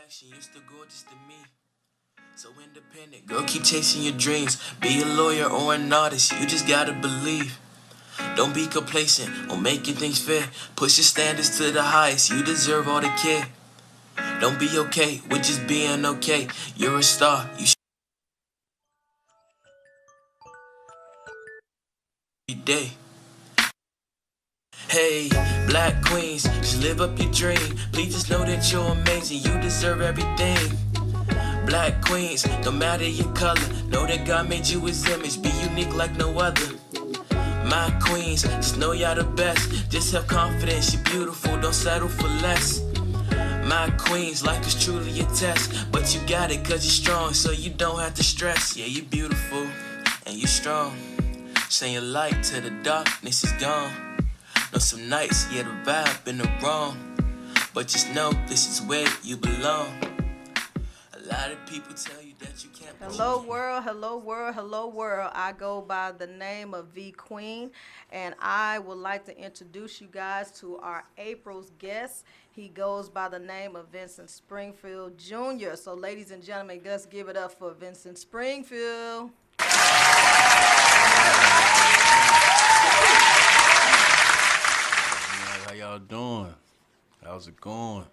You're still gorgeous to me. So independent, girl, keep chasing your dreams. Be a lawyer or an artist, you just gotta believe. Don't be complacent on making things fair. Push your standards to the highest, you deserve all the care. Don't be okay with just being okay. You're a star, you should be day. Hey, black queens, just live up your dream. Please just know that you're amazing, you deserve everything. Black queens, no matter your color, know that God made you his image, be unique like no other. My queens, just know y'all the best. Just have confidence, you're beautiful, don't settle for less. My queens, life is truly a test, but you got it cause you're strong, so you don't have to stress. Yeah, you're beautiful, and you're strong. Shine your light till the darkness is gone. Know some nights, yeah, the vibe been the wrong, but just know this is where you belong. A lot of people tell you that you can't. Hello world, hello world, hello world. I go by the name of V Queen, and I would like to introduce you guys to our April's guest. He goes by the name of Vincent Springfield Jr. So ladies and gentlemen, let's give it up for Vincent Springfield. How y'all doing? How's it going?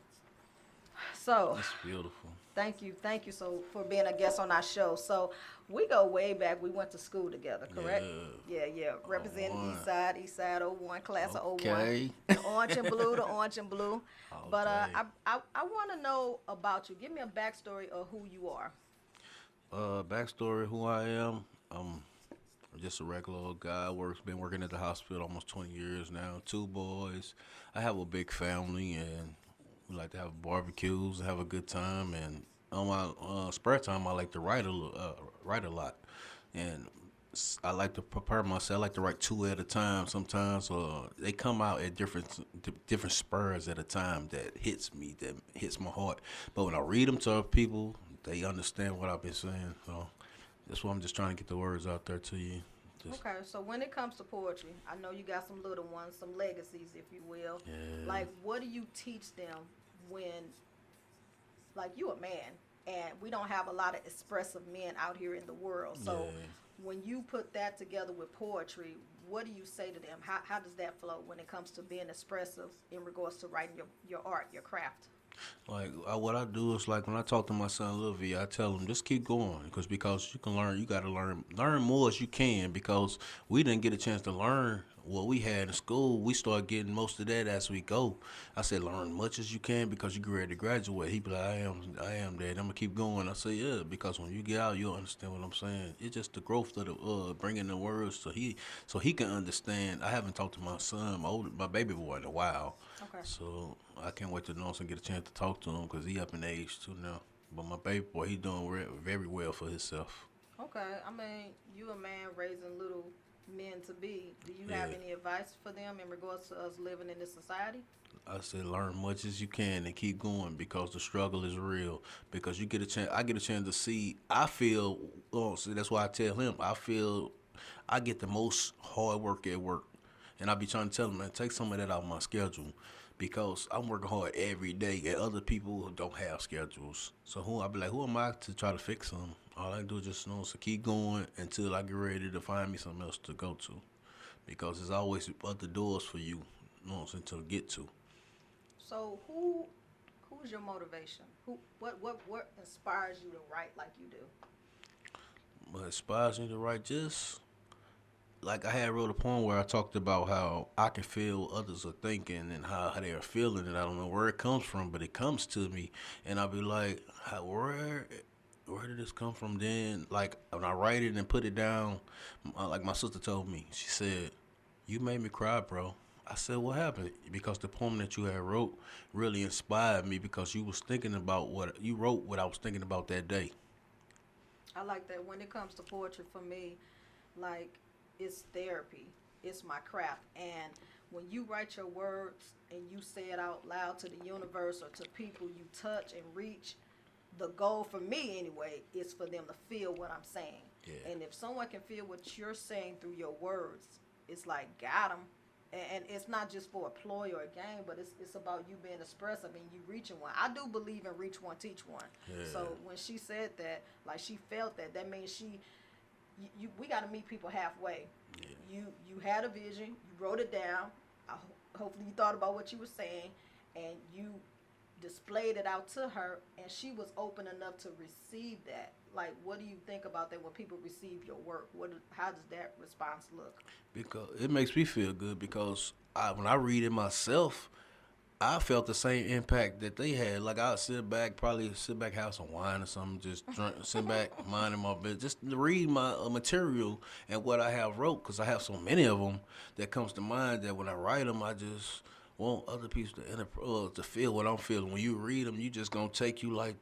So That's beautiful. thank you so for being a guest on our show. So we go way back. We went to school together, correct? Yeah. Representing East Side '01, class of '01. Okay. The orange and blue, the orange and blue. But Okay. I want to know about you. Give me a backstory of who you are. Backstory: who I am. I'm just a regular old guy. Been working at the hospital almost 20 years now. Two boys. I have a big family, and we like to have barbecues, have a good time, and on my spare time, I like to write a lot, and I like to prepare myself. I like to write two at a time. Sometimes they come out at different spurs at a time that hits me, that hits my heart. But when I read them to people, they understand what I've been saying. So that's why I'm just trying to get the words out there to you. Just Okay, so when it comes to poetry, I know you got some little ones, some legacies, if you will. yeah, Like, what do you teach them when, like, you a man, and we don't have a lot of expressive men out here in the world. So yeah. when you put that together with poetry, what do you say to them? How does that flow when it comes to being expressive in regards to writing your art, your craft? Like what I do is like when I talk to my son Lil V, I tell him just keep going because you can learn. You got to learn more as you can because we didn't get a chance to learn what we had in school. We start getting most of that as we go. I said learn much as you can because you get ready to graduate. He be like I am Dad. I'm gonna keep going. I say yeah because when you get out you'll understand what I'm saying. It's just the growth of the bringing the words so he can understand. I haven't talked to my son, my baby boy in a while. Okay. So I can't wait to know and get a chance to talk to him because he up in age too now. But my baby boy, he doing very well for himself. Okay. I mean, you a man raising little men to be. Do you have Yeah, any advice for them in regards to us living in this society? I said learn much as you can and keep going because the struggle is real. Because you get a chance, I get a chance to see. I feel. Oh, see, that's why I tell him. I feel I get the most hard work at work, and I be trying to tell him, man, take some of that out of my schedule. Because I'm working hard every day, and other people don't have schedules. So I be like, who am I to try to fix them? All I do is just so keep going until I get ready to find me something else to go to, because there's always other doors for you, to get to. So who's your motivation? What inspires you to write like you do? But inspires me to write just like I had wrote a poem where I talked about how I can feel what others are thinking and how they are feeling, and I don't know where it comes from, but it comes to me, and I'll be like, where did this come from? Then, like when I write it and put it down, like my sister told me, she said, "You made me cry, bro." I said, "What happened?" Because the poem that you had wrote really inspired me because you was thinking about what you wrote, what I was thinking about that day. I like that when it comes to poetry for me, like it's therapy. It's my craft. And when you write your words and you say it out loud to the universe or to people you touch and reach, the goal for me anyway is for them to feel what I'm saying. Yeah. And if someone can feel what you're saying through your words, it's like got them. And it's not just for a ploy or a game, but it's about you being expressive and you reaching one. I do believe in reach one, teach one. Yeah. So when she said that, like she felt that, that means we got to meet people halfway. Yeah. You had a vision, you wrote it down. Hopefully you thought about what you were saying, and you displayed it out to her, and she was open enough to receive that. Like, what do you think about that when people receive your work? How does that response look? Because it makes me feel good because when I read it myself, I felt the same impact that they had. Like I'd probably sit back, have some wine or something, just drink, sit back, minding my business, just to read my material and what I have wrote, because I have so many of them that comes to mind that when I write them, I just want other people to feel what I'm feeling. When you read them, you just gonna take you like,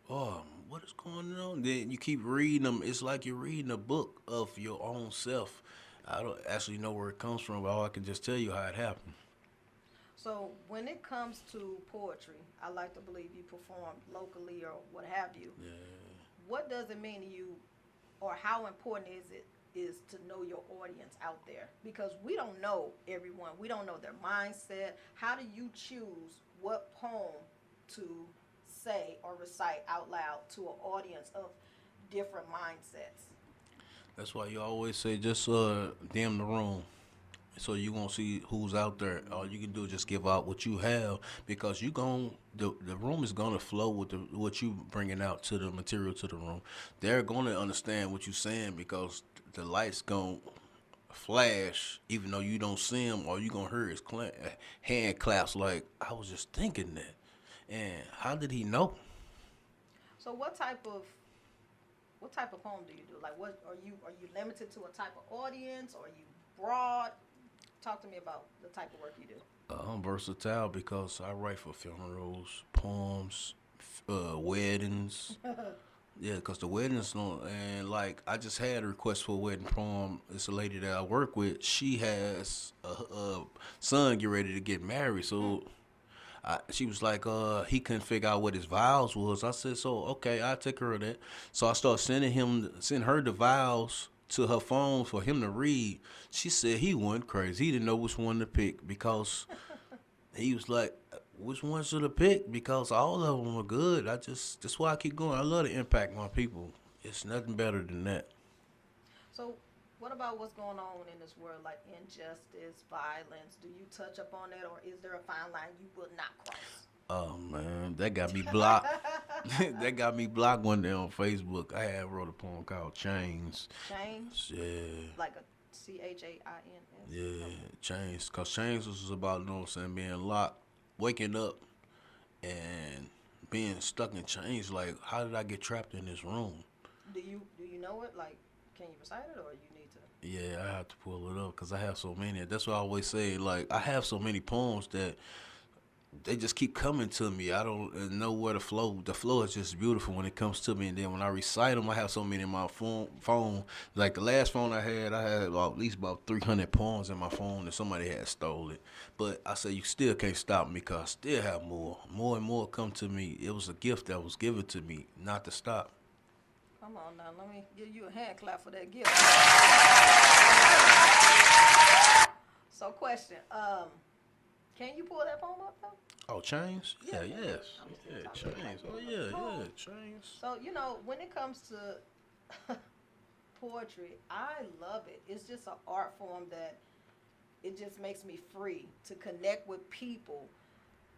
oh, what is going on? Then you keep reading them. It's like you're reading a book of your own self. I don't actually know where it comes from, but all I can just tell you how it happened. So when it comes to poetry, I like to believe you perform locally or what have you. Yeah. What does it mean to you, or how important is to know your audience out there? Because we don't know everyone. We don't know their mindset. How do you choose what poem to say or recite out loud to an audience of different mindsets? That's why you always say just dim the room, so you won't see who's out there. All you can do is just give out what you have, because the room is gonna flow with what you bringing out to the material to the room. They're gonna understand what you're saying because the lights gonna flash, even though you don't see them, or you gonna hear his hand claps like, I was just thinking that. And how did he know? So what type of poem do you do? Like, what are you limited to a type of audience, or are you broad? Talk to me about the type of work you do. I'm versatile because I write for funerals, poems, weddings. Yeah, because the weddings, and like I just had a request for a wedding poem. It's a lady that I work with. She has a son get ready to get married, so she was like, he couldn't figure out what his vows was. I said, so okay, I'll take care of that. So I started sending her the vows to her phone for him to read. She said he went crazy. He didn't know which one to pick, because he was like, which one should I pick? Because all of them were good. That's why I keep going. I love to impact my people. It's nothing better than that. So what about what's going on in this world, like injustice, violence? Do you touch up on that, or is there a fine line you will not cross? Oh man, that got me blocked. That got me blocked one day on Facebook. I had wrote a poem called Chains. Chains? Yeah. Like a CHAINS? Yeah, Chains. Because Chains was about, you know what I'm saying, being locked, waking up, and being stuck in chains. Like, how did I get trapped in this room? Do you know it? Like, can you recite it, or you need to? Yeah, I have to pull it up because I have so many. That's what I always say. Like, I have so many poems that they just keep coming to me. I don't know where the flow. The flow is just beautiful when it comes to me. And then when I recite them, I have so many in my phone. Like the last phone I had at least about 300 poems in my phone, and somebody had stole it. But I say, you still can't stop me, because I still have more and more come to me. It was a gift that was given to me, not to stop. Come on now, let me give you a hand clap for that gift. So question, can you pull that poem up though? Oh, Chains? Yeah, Yeah. yes. I'm just Yeah, talking Chains. like Oh, yeah, Chains. So, when it comes to poetry, I love it. It's just an art form that it just makes me free to connect with people.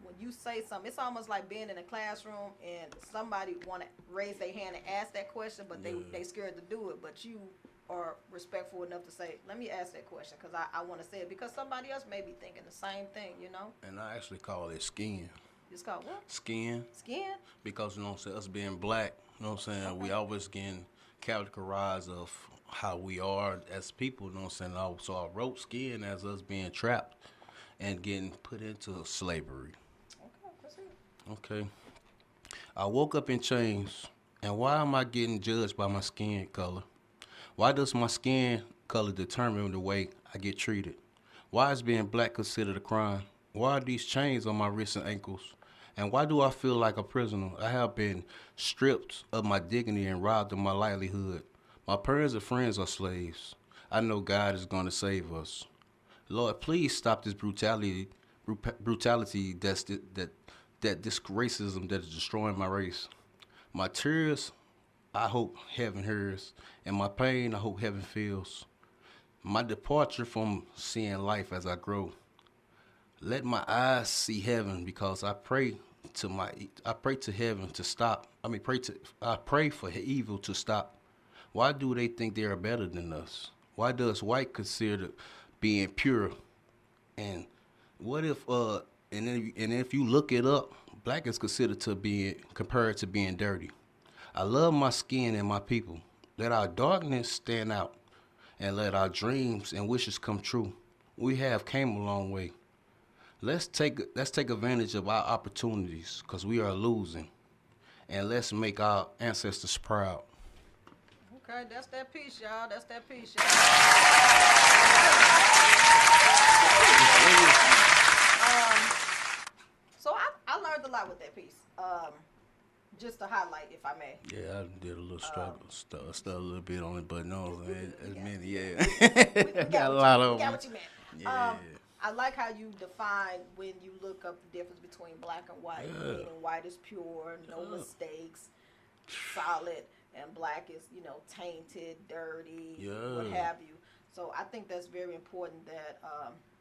When you say something, it's almost like being in a classroom and somebody want to raise their hand and ask that question, but they scared to do it. But you are respectful enough to say, let me ask that question, because I want to say it, because somebody else may be thinking the same thing, And I actually call it skin. It's called what? Skin. Skin? Because, you know what I'm saying, us being black, you know what I'm saying, Okay. we always getting categorized of how we are as people, you know what I'm saying. So I wrote skin as us being trapped and getting put into slavery. Okay, proceed. Okay. I woke up in chains, and why am I getting judged by my skin color? Why does my skin color determine the way I get treated? Why is being black considered a crime? Why are these chains on my wrists and ankles? And why do I feel like a prisoner? I have been stripped of my dignity and robbed of my livelihood. My parents and friends are slaves. I know God is going to save us. Lord, please stop this brutality that this racism that is destroying my race. My tears, I hope heaven hears, and my pain, I hope heaven feels. My departure from seeing life as I grow. Let my eyes see heaven because I pray to heaven to stop. I pray for evil to stop. Why do they think they are better than us? Why does white consider being pure? And what if and if you look it up, black is considered to be compared to being dirty. I love my skin and my people. Let our darkness stand out and let our dreams and wishes come true. We have came a long way. Let's take advantage of our opportunities because we are losing, and let's make our ancestors proud. Okay, that's that piece, y'all. That's that piece, y'all. So I learned a lot with that piece. Just to highlight, if I may. Yeah, I did a little struggle, stuff a little bit on it, but no, as many, yeah. We Got a lot of we got them. what you meant. Yeah. I like how you define when you look up the difference between black and white. Yeah. Meaning white is pure, no mistakes, solid, and black is, tainted, dirty, what Yeah. have you. So I think that's very important that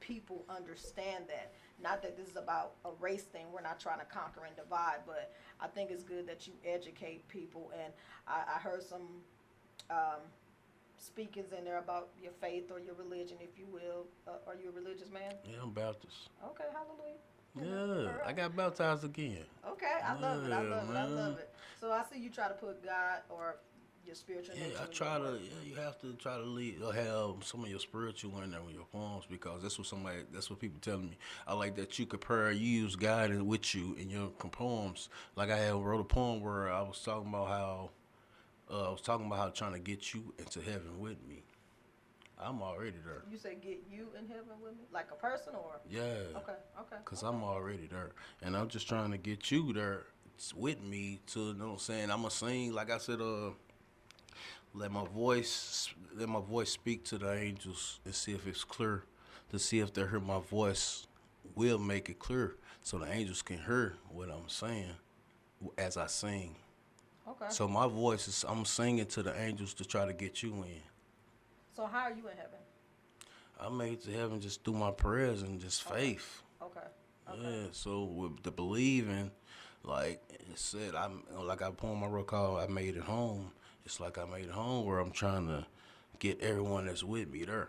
people understand that. Not that this is about a race thing. We're not trying to conquer and divide, but I think it's good that you educate people. And I heard some um, speakings in there about your faith or your religion, if you will. Are you a religious man? Yeah, I'm Baptist. Okay, hallelujah. Yeah, All I right. got baptized again. Okay, I love it. I Yeah, love it. I love man. it. So I see you try to put God or your spiritual Yeah, nature I in try your to. work. Yeah, you have to try to lead or have some of your spiritual in there with your poems because that's what people telling me. I like that you compare, you use God with you in your poems. Like I had wrote a poem where I was talking about how trying to get you into heaven with me. I'm already there. You say get you in heaven with me, like a person, or Yeah, okay, okay, cause okay. I'm already there, and I'm just trying to get you there with me to you know what I'm saying. I'm gonna sing like I said. Let my voice speak to the angels and see if it's clear. To see if they hear my voice, will make it clear so the angels can hear what I'm saying as I sing. Okay. So my voice is I'm singing to the angels to try to get you in. So how are you in heaven? I made it to heaven just through my prayers and just Okay. faith. Okay. Okay. Yeah. So with the believing, like it said, I'm like I poem I wrote called "I Made It Home." It's like I made it home where I'm trying to get everyone that's with me there.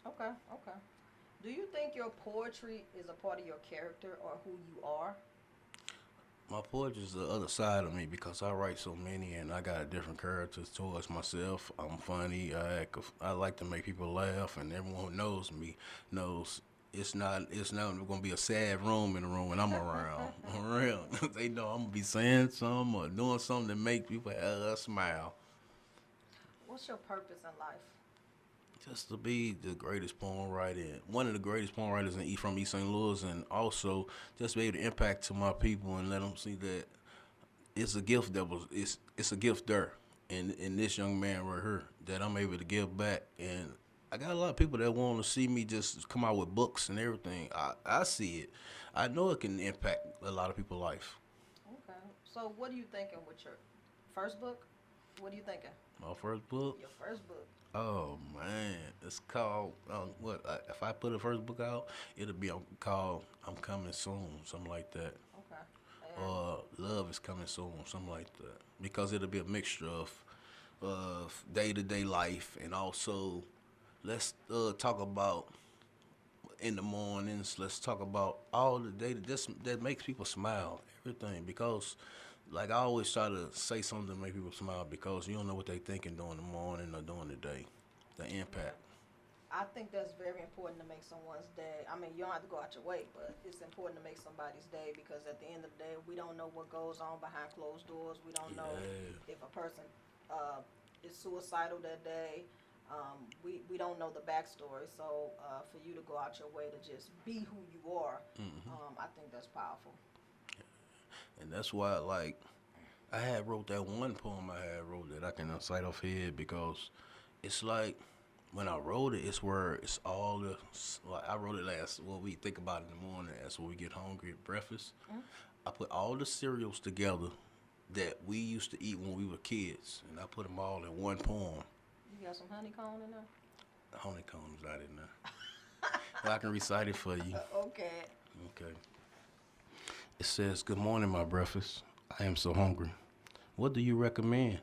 Okay. Okay. Do you think your poetry is a part of your character or who you are? My poetry is the other side of me because I write so many and I got different characters towards myself. I'm funny. I like to make people laugh, and everyone who knows me knows it's not gonna be a sad room in the room when I'm around. Around, they know I'm gonna be saying something or doing something to make people smile. What's your purpose in life? Just to be the greatest poem writer, one of the greatest poem writers from East St. Louis, and also just be able to impact to my people and let them see that it's a gift it's a gift there in this young man right here that I'm able to give back. And I got a lot of people that want to see me just come out with books and everything. I see it. I know it can impact a lot of people's life. Okay. So what are you thinking with your first book? What are you thinking? My first book. Your first book. Oh man, it's called what? If I put a first book out, it'll be called "I'm Coming Soon," something like that. Okay. And Or "Love is Coming Soon," something like that. Because it'll be a mixture of day to day life, and also let's talk about in the mornings. Let's talk about all the day that makes people smile. Everything because. Like I always try to say something to make people smile because you don't know what they thinking during the morning or during the day. The impact. I think that's very important to make someone's day. I mean, you don't have to go out your way, but it's important to make somebody's day because at the end of the day, we don't know what goes on behind closed doors. We don't know Yeah. if a person is suicidal that day. We don't know the backstory. So for you to go out your way to just be who you are, I think that's powerful. And that's why, like, I had wrote that one poem I had wrote that I can cite off head because it's like when I wrote it, it's where it's all the like I wrote it last. What we think about in the morning as when we get hungry at breakfast. Mm. I put all the cereals together that we used to eat when we were kids, and I put them all in one poem. You got some honeycomb in there? Honeycombs not in there. Well, I can recite it for you. Okay. Okay. It says, "Good morning, my breakfast. I am so hungry. What do you recommend?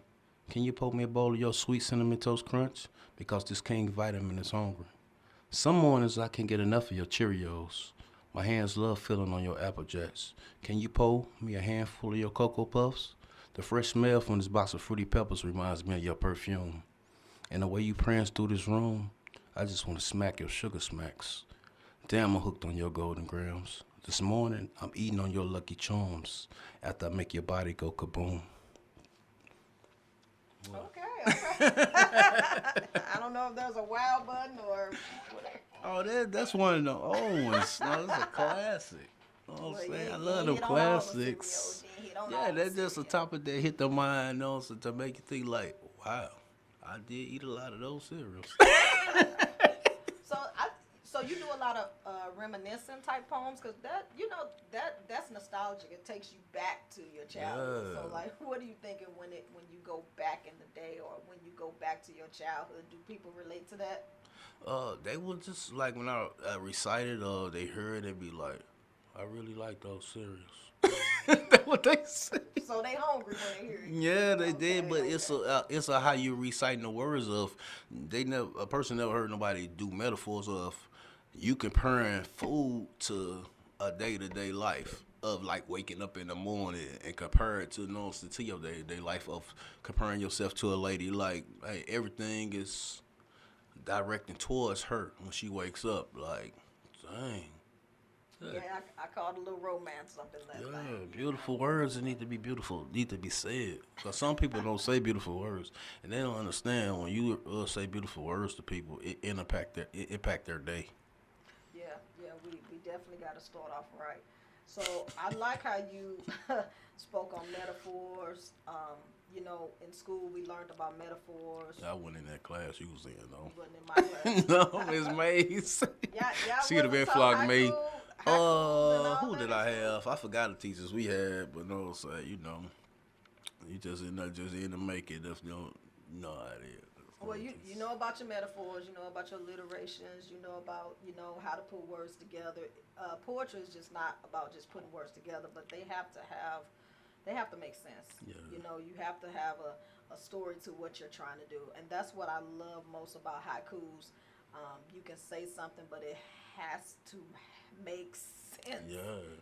Can you pour me a bowl of your sweet cinnamon toast crunch? Because this king vitamin is hungry. Some mornings I can't get enough of your Cheerios. My hands love filling on your Apple Jacks. Can you pour me a handful of your Cocoa Puffs? The fresh smell from this box of Fruity Pebbles reminds me of your perfume. And the way you prance through this room, I just want to smack your sugar smacks. Damn, I'm hooked on your golden grams. This morning, I'm eating on your Lucky Charms after I make your body go kaboom." Okay. I don't know if there's a wow button or whatever. Oh, that's one of the old ones. No, that's a classic. You know what I'm saying? I love them classics. Yeah, that's just a topic that hit the mind, you know, so to make you think like, wow, I did eat a lot of those cereals. So you do a lot of reminiscent type poems, because that's nostalgic. It takes you back to your childhood. Yeah. So like, what are you thinking when you go back in the day, or when you go back to your childhood? Do people relate to that? They would just like when I recited, they heard, they'd be like, "I really like those cereals." That's what they say. So they hungry when they hear it. Yeah, they did, but Okay. it's a how you reciting the words of. A person never heard nobody do metaphors of you comparing food to a day to day life of like waking up in the morning and compare it to to your day to day life of comparing yourself to a lady like hey everything is directing towards her when she wakes up like dang. Yeah, I called a little romance up in that Yeah, thing. beautiful words that need to be beautiful, need to be said. Because some people don't say beautiful words, and they don't understand when you say beautiful words to people, it impact their day. Yeah, we definitely got to start off right. So I like how you spoke on metaphors. In school we learned about metaphors. I went in that class you was in though. You wasn't in my class. No, Miss Mays. Yeah, She would have been wasn't flogging me. haikus and Who all did that I in school? have? I forgot the teachers we had, but no, so you just in to make it. If you don't know how it is. Well, you know about your metaphors, you know about your alliterations, you know about how to put words together. Poetry is just not about just putting words together, but they have to make sense. Yeah. You have to have a story to what you're trying to do, and that's what I love most about haikus. You can say something, but it has to make sense. Yeah.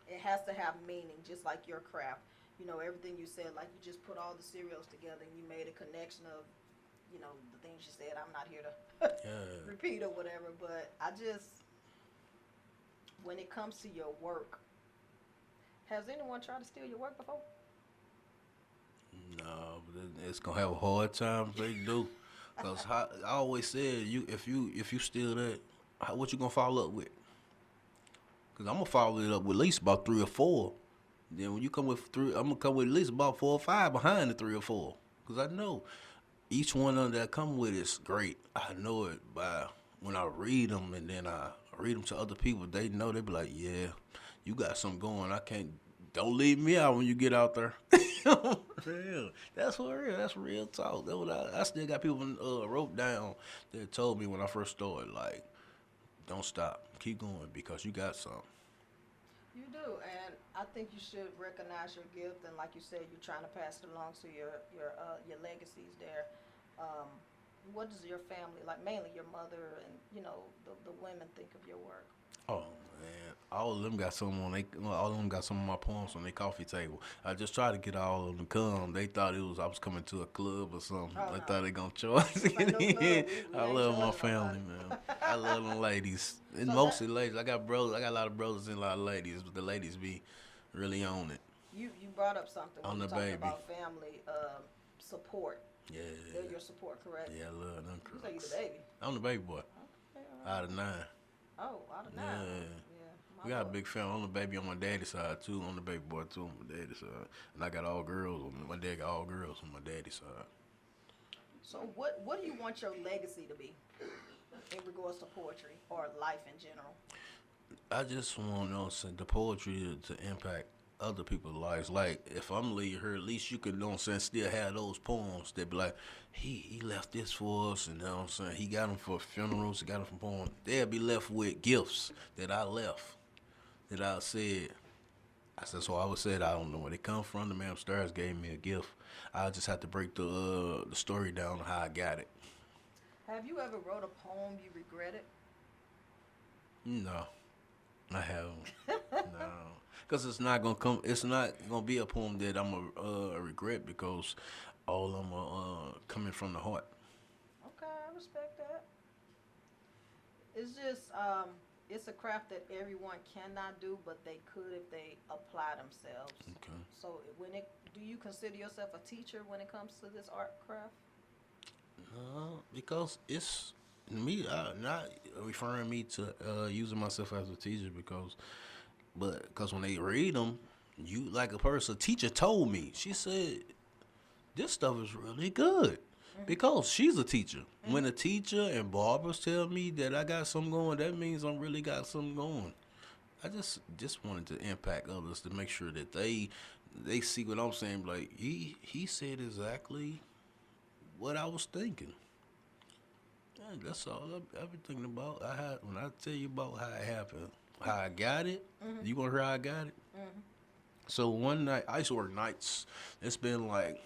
It has to have meaning, just like your craft. Everything you said, like you just put all the cereals together and you made a connection of the things you said. I'm not here to Yeah. repeat or whatever, but when it comes to your work, has anyone tried to steal your work before? No, but it's gonna have a hard time if they do. Cause I always said if you steal that, what you gonna follow up with? Cause I'm gonna follow it up with at least about 3 or 4. Then when you come with 3, I'm gonna come with at least about 4 or 5 behind the 3 or 4. Cause I know each one of them that I come with is great. I know it by when I read them, and then I read them to other people. They know, they be like, yeah, you got something going. Don't leave me out when you get out there. Real. That's for real. That's real talk. That's what I still got people wrote down that told me when I first started, like, don't stop. Keep going because you got something. You do, and I think you should recognize your gift, and like you said, you're trying to pass it along to your legacies there. What does your family, like mainly your mother and the women, think of your work? Oh man, all of them got all of them got some of my poems on their coffee table. I just tried to get all of them to come. They thought I was coming to a club or something. Oh, They no. thought they gonna charge Ain't no club. in. We I ain't love my charging family, nobody. man. I love them ladies, and So mostly ladies. I got brothers. I got a lot of brothers and a lot of ladies, but the ladies be really on it. You brought up something On when you the talked baby. about family support. Yeah, They're your support, correct? yeah, I love them. You say you Crooks. the baby. I'm the baby boy Okay, all right. out of 9. Oh, out of 9. Yeah. Yeah. We got a big family. I'm the baby on my daddy's side too. I'm the baby boy too on my daddy's side, and I got all girls. My dad got all girls on my daddy's side. So what do you want your legacy to be? in regards to poetry or life in general? I just want to know the poetry to impact other people's lives. Like if I'm leaving her, at least you can, you know what I'm saying, still have those poems that be like, he left this for us, and you know what I'm saying, he got them for funerals, he got them for poems. They'll be left with gifts that I left, that I said. I said, so I would say I don't know where they come from. The man upstairs gave me a gift. I just have to break the story down on how I got it. Have you ever wrote a poem you regretted? No, I haven't. No, because it's not gonna come. It's not gonna be a poem that I'm a regret because all I'm coming from the heart. Okay, I respect that. It's just it's a craft that everyone cannot do, but they could if they apply themselves. Okay. So do you consider yourself a teacher when it comes to this art craft? Because it's me, not referring me to using myself as a teacher because when they read them, you like a person. A teacher told me. She said this stuff is really good because she's a teacher. When a teacher and barbers tell me that I got something going, that means I'm really got something going. I just wanted to impact others to make sure that they see what I'm saying. Like he said exactly what I was thinking. Yeah, that's all I've been thinking about. When I tell you about how it happened, how I got it. You want to hear how I got it? So one night I used to work nights. It's been like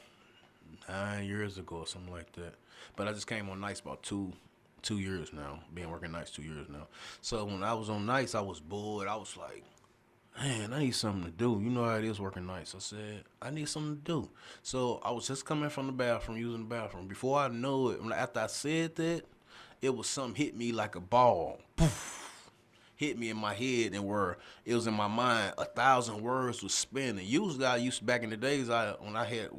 9 years ago or something like that. But I just came on nights about two years now. Been working nights 2 years now. So when I was on nights, I was bored. I was like, man, I need something to do. You know how it is working nights. I said, I need something to do. So I was just coming from the bathroom, using the bathroom. Before I know it, after I said that, it was something hit me like a ball. Poof. Hit me in my head, and where it was in my mind, 1,000 words was spinning. Usually I used to, back in the days, when I had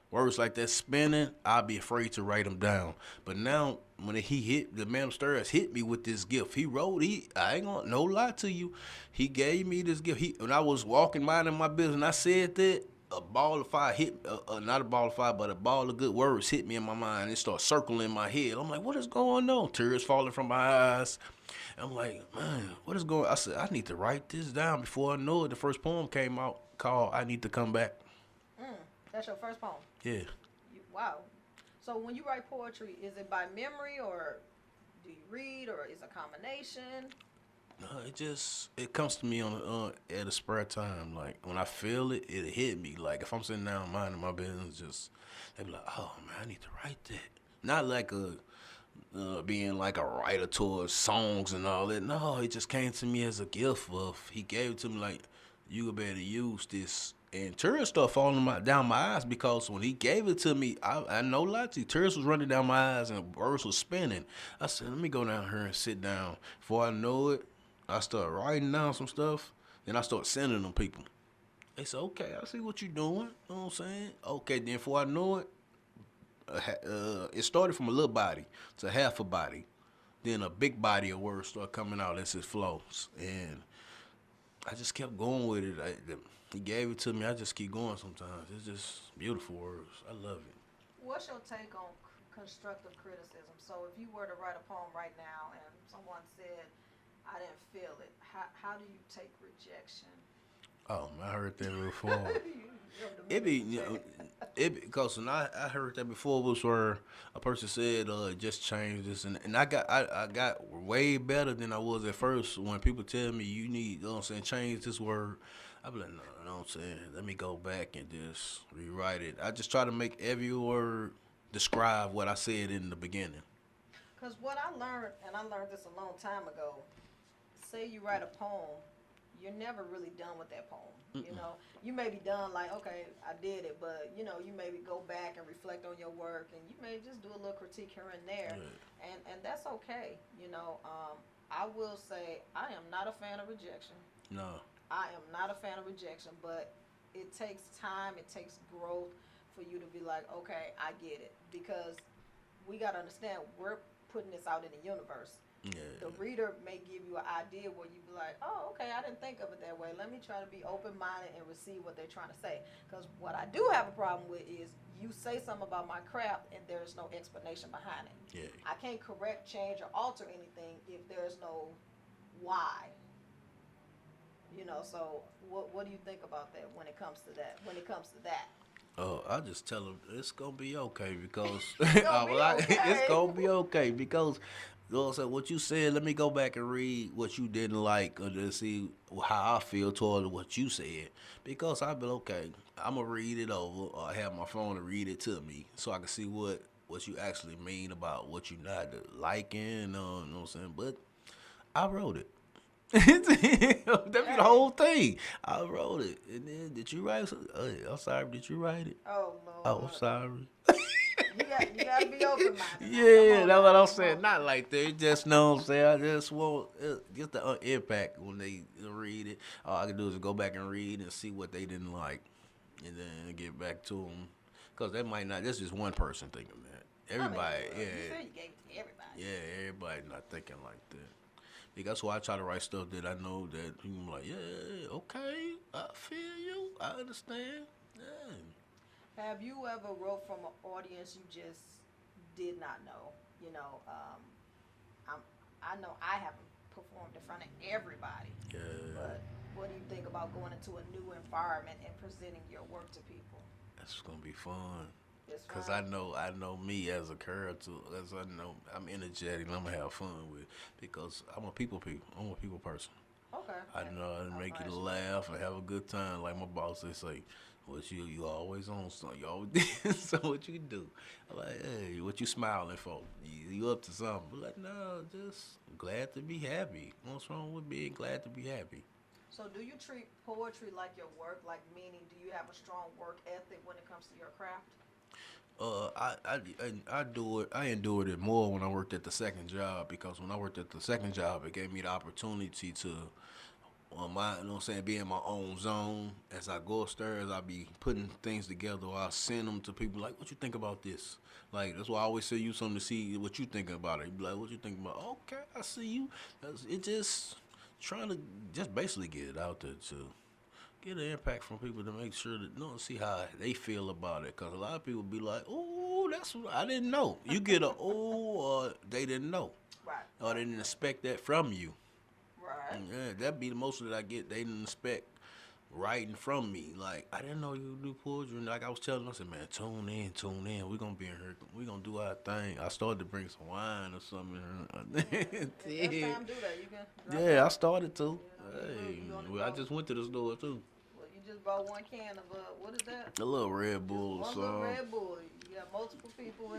words like that spinning, I'd be afraid to write them down. But now, when he hit, the man upstairs hit me with this gift. I ain't gonna, no lie to you, he gave me this gift. When I was walking, minding my business, and I said that, a ball of fire hit, not a ball of fire, but a ball of good words hit me in my mind. It started circling in my head. I'm like, what is going on? Tears falling from my eyes. I'm like, man, what is going on? I said, I need to write this down. Before I know it, the first poem came out called I Need to Come Back. That's your first poem? Yeah. Wow. So when you write poetry, is it by memory, or do you read, or is it a combination? It comes to me on at a spare time. Like when I feel it, it hit me. Like if I'm sitting down minding my business, they be like, oh man, I need to write that. Not like being like a writer towards songs and all that. No, it just came to me as a gift. He gave it to me like, you better use this. And tears started falling down my eyes because when he gave it to me, I no lie to you, tears was running down my eyes and words was spinning. I said, let me go down here and sit down. Before I know it, I started writing down some stuff. Then I started sending them people. They said, okay, I see what you're doing. You know what I'm saying? Okay, then before I know it, it started from a little body to half a body. Then a big body of words started coming out as it flows. And I just kept going with it. He gave it to me. I just keep going sometimes. It's just beautiful words. I love it. What's your take on constructive criticism? So if you were to write a poem right now and someone said, I didn't feel it, how do you take rejection? Oh, man, I heard that before. Because when I heard that before was where a person said, just change this, and I got way better than I was at first. When people tell me you need, you know what I'm saying, change this word, I be like, no, you know what I'm saying, let me go back and just rewrite it. I just try to make every word describe what I said in the beginning. Because what I learned, and I learned this a long time ago, say you write a poem, you're never really done with that poem. You know, you may be done like, okay, I did it, but you know, you maybe go back and reflect on your work, and you may just do a little critique here and there, and that's okay. You know, I will say I am not a fan of rejection. No, I am not a fan of rejection, but it takes time, it takes growth for you to be like, okay, I get it, because we got to understand we're putting this out in the universe. Yeah. The reader may give you an idea where you be like, oh, okay, I didn't think of it that way. Let me try to be open minded and receive what they're trying to say. Because what I do have a problem with is you say something about my craft and there's no explanation behind it. Yeah. I can't correct, change, or alter anything if there's no why. So what do you think about that when it comes to that? When it comes to that, Oh, I just tell them it's gonna be okay because it's gonna be it's okay. gonna be okay because you know what I'm saying, what you said. Let me go back and read what you didn't like or to see how I feel toward what you said because I be okay. I'm gonna read it over or have my phone to read it to me so I can see what you actually mean about what you not liking. You know what I'm saying? But I wrote it. That be the Hey, whole thing. I wrote it, and then did you write? I'm sorry. Did you write it? oh Oh, I'm Lord, sorry. you gotta be open minded now. Come Yeah, on that's now, what I'm come saying. on. Not like that. It just know what I'm saying. I just want just the impact when they read it. All I can do is go back and read and see what they didn't like, and then get back to them. Cause that might not. That's just one person thinking that. I mean, Everybody, well, you said yeah, you gave it to everybody. yeah, everybody not thinking like that. Because that's why I try to write stuff that I know that people like, yeah, okay, I feel you, I understand. Yeah. Have you ever wrote from an audience you just did not know? You know, I'm, I know I haven't performed in front of everybody, Yeah, but what do you think about going into a new environment and presenting your work to people? that's gonna be fun. It's Cause fun. I know me as a character, as I know I'm energetic and I'm gonna have fun with. Because I'm a people person. Okay. I know how to I was make gonna you ask you that. laugh and have a good time. Like my boss, they say, "What you always on something? You always did. So what you do?" I'm like, "Hey, what you smiling for? You up to something?" But like, no, just glad to be happy. What's wrong with being glad to be happy? So, do you treat poetry like your work? Like, meaning, do you have a strong work ethic when it comes to your craft? I do it. I endured it more when I worked at the second job because when I worked at the second job, it gave me the opportunity to on my, you know what I'm saying, be in my own zone. As I go upstairs, I be putting things together. Or I send them to people like, what you think about this? Like, that's why I always send you something to see what you thinking about it. You be like, what you think about? Okay, I see you. It just trying to just basically get it out there to get an impact from people to make sure that, you know, see how they feel about it. Because a lot of people be like, oh, that's what I didn't know. You get a, oh, or they didn't know. Right, Or they right, didn't expect that from you. right. Yeah, that'd be the most that I get. They didn't expect writing from me. Like, I didn't know you do poetry. And like I was telling them, I said, man, tune in, tune in. We're going to be in here. We're going to do our thing. I started to bring some wine or something Yeah. in If here. there's Yeah, time, do that. You can drop it yeah, I off. started to. You know, you Hey, on the well, I go. just went to the store too. Well, you just bought one can of what is that? A little Red Just Bull or one little something. Red Bull. You got multiple people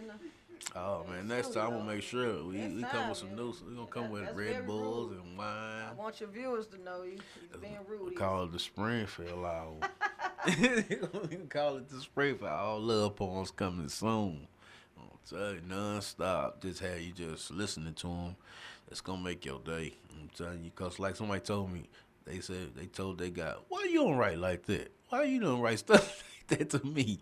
Oh in the man, next time I'm studio. gonna make sure Next we come time, with some new. We gonna come with that's Red very Bulls rude. and I wine. want your viewers to know he's being We rude. call it the Springfield Hour. We can call it the Springfield. All love poems coming soon. I'll tell you, non-stop. Just have you just listening to them. It's gonna make your day. I'm telling you, cause like somebody told me, they said they told they guy, why you don't write like that? Why you don't write stuff like that to me?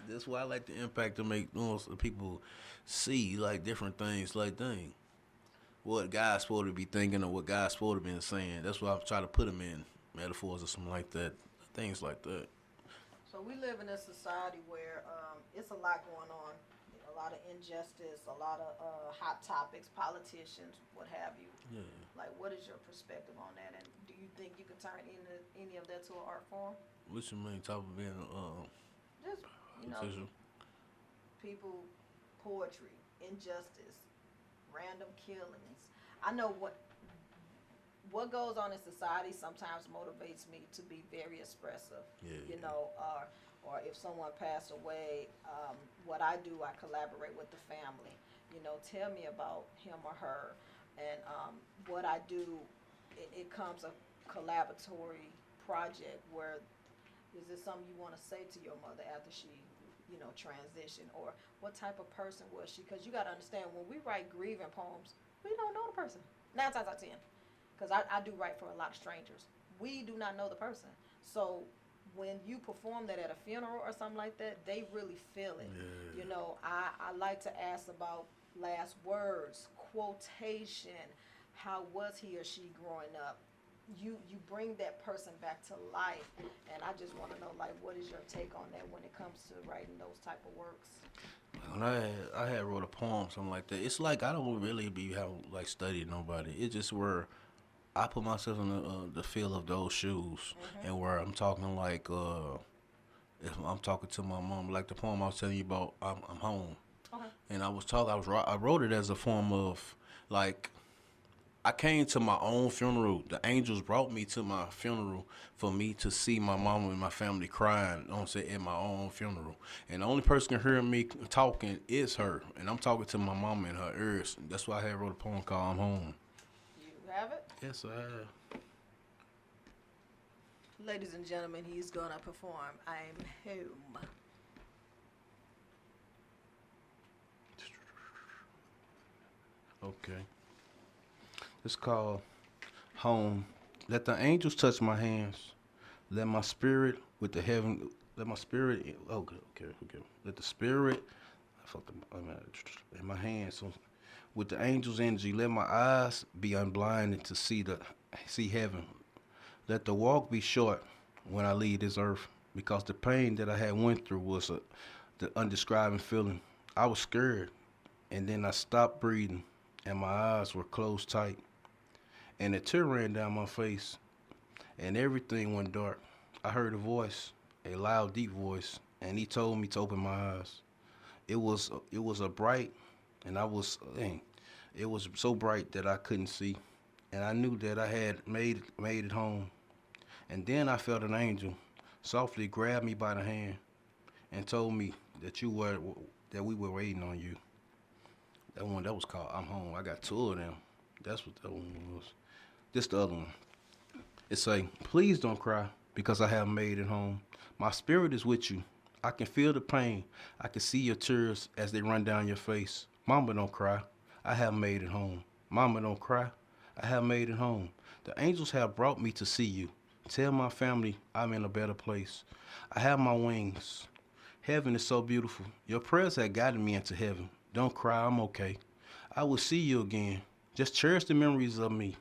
That's why I like the impact to make, you know, so people see like different things, like thing. What God's supposed to be thinking or what God's supposed to be saying. That's why I try to put them in metaphors or something like that, things like that. So we live in a society where it's a lot going on, a lot of injustice, a lot of hot topics, politicians, what have you. Yeah. Like, what is your perspective on that? And do you think you could turn any of that to an art form? What's your main topic being Just, official? people, poetry, injustice, random killings. I know what goes on in society sometimes motivates me to be very expressive. Yeah. Or if someone passed away, what I do, I collaborate with the family. Tell me about him or her, and what I do, it comes a collaboratory project where is this something you want to say to your mother after she, transition, or what type of person was she? Because you got to understand, when we write grieving poems, we don't know the person. 9 times out of 10, because I do write for a lot of strangers. We do not know the person. So when you perform that at a funeral or something like that, they really feel it. Yeah. I like to ask about last words, quotation, how was he or she growing up? You bring that person back to life, and I just want to know, like, what is your take on that when it comes to writing those type of works? When I had wrote a poem, something like that. It's like I don't really be have like studied nobody. It's just where I put myself in the feel of those shoes, and where I'm talking like if I'm talking to my mom, like the poem I was telling you about. I'm home, Okay. and I wrote it as a form of like I came to my own funeral. The angels brought me to my funeral for me to see my mama and my family crying, you know what I'm saying, at my own funeral. And the only person can hear me talking is her. And I'm talking to my mama in her ears. That's why I had wrote a poem called I'm Home. You have it? Yes, I have. Ladies and gentlemen, he's gonna perform I'm Home. Okay. It's called Home. Let the angels touch my hands. Let my spirit with the heaven. Let my spirit. Okay. Let the spirit. In my hands. So with the angels' energy, let my eyes be unblinded to see heaven. Let the walk be short when I leave this earth, because the pain that I had went through was the undescribing feeling. I was scared, and then I stopped breathing, and my eyes were closed tight, and a tear ran down my face, and everything went dark. I heard a voice, a loud, deep voice, and he told me to open my eyes. It was a bright, and it was so bright that I couldn't see, and I knew that I had made it home. And then I felt an angel softly grab me by the hand and told me that we were waiting on you. That was called I'm Home. I got two of them. That's what that one was. This the other one. It say, please don't cry because I have made it home. My spirit is with you. I can feel the pain. I can see your tears as they run down your face. Mama, don't cry. I have made it home. Mama, don't cry. I have made it home. The angels have brought me to see you. Tell my family I'm in a better place. I have my wings. Heaven is so beautiful. Your prayers have guided me into heaven. Don't cry, I'm okay. I will see you again. Just cherish the memories of me.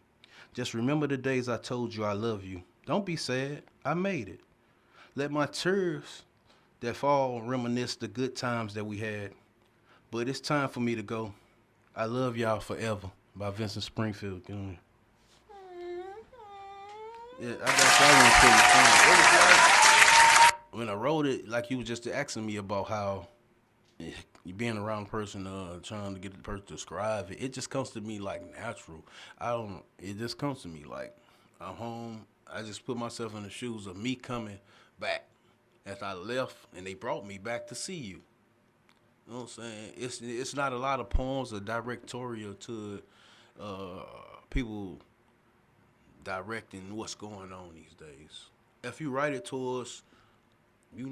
Just remember the days I told you I love you. Don't be sad. I made it. Let my tears that fall reminisce the good times that we had. But it's time for me to go. I love y'all forever by Vincent Springfield. Yeah, I got that one pretty funny. When I wrote it, like you was just asking me about how you being around a person, trying to get the person to describe it. It just comes to me like natural. It just comes to me like I'm home. I just put myself in the shoes of me coming back as I left, and they brought me back to see you. You know what I'm saying? It's not a lot of poems or directorial to people directing what's going on these days. If you write it towards you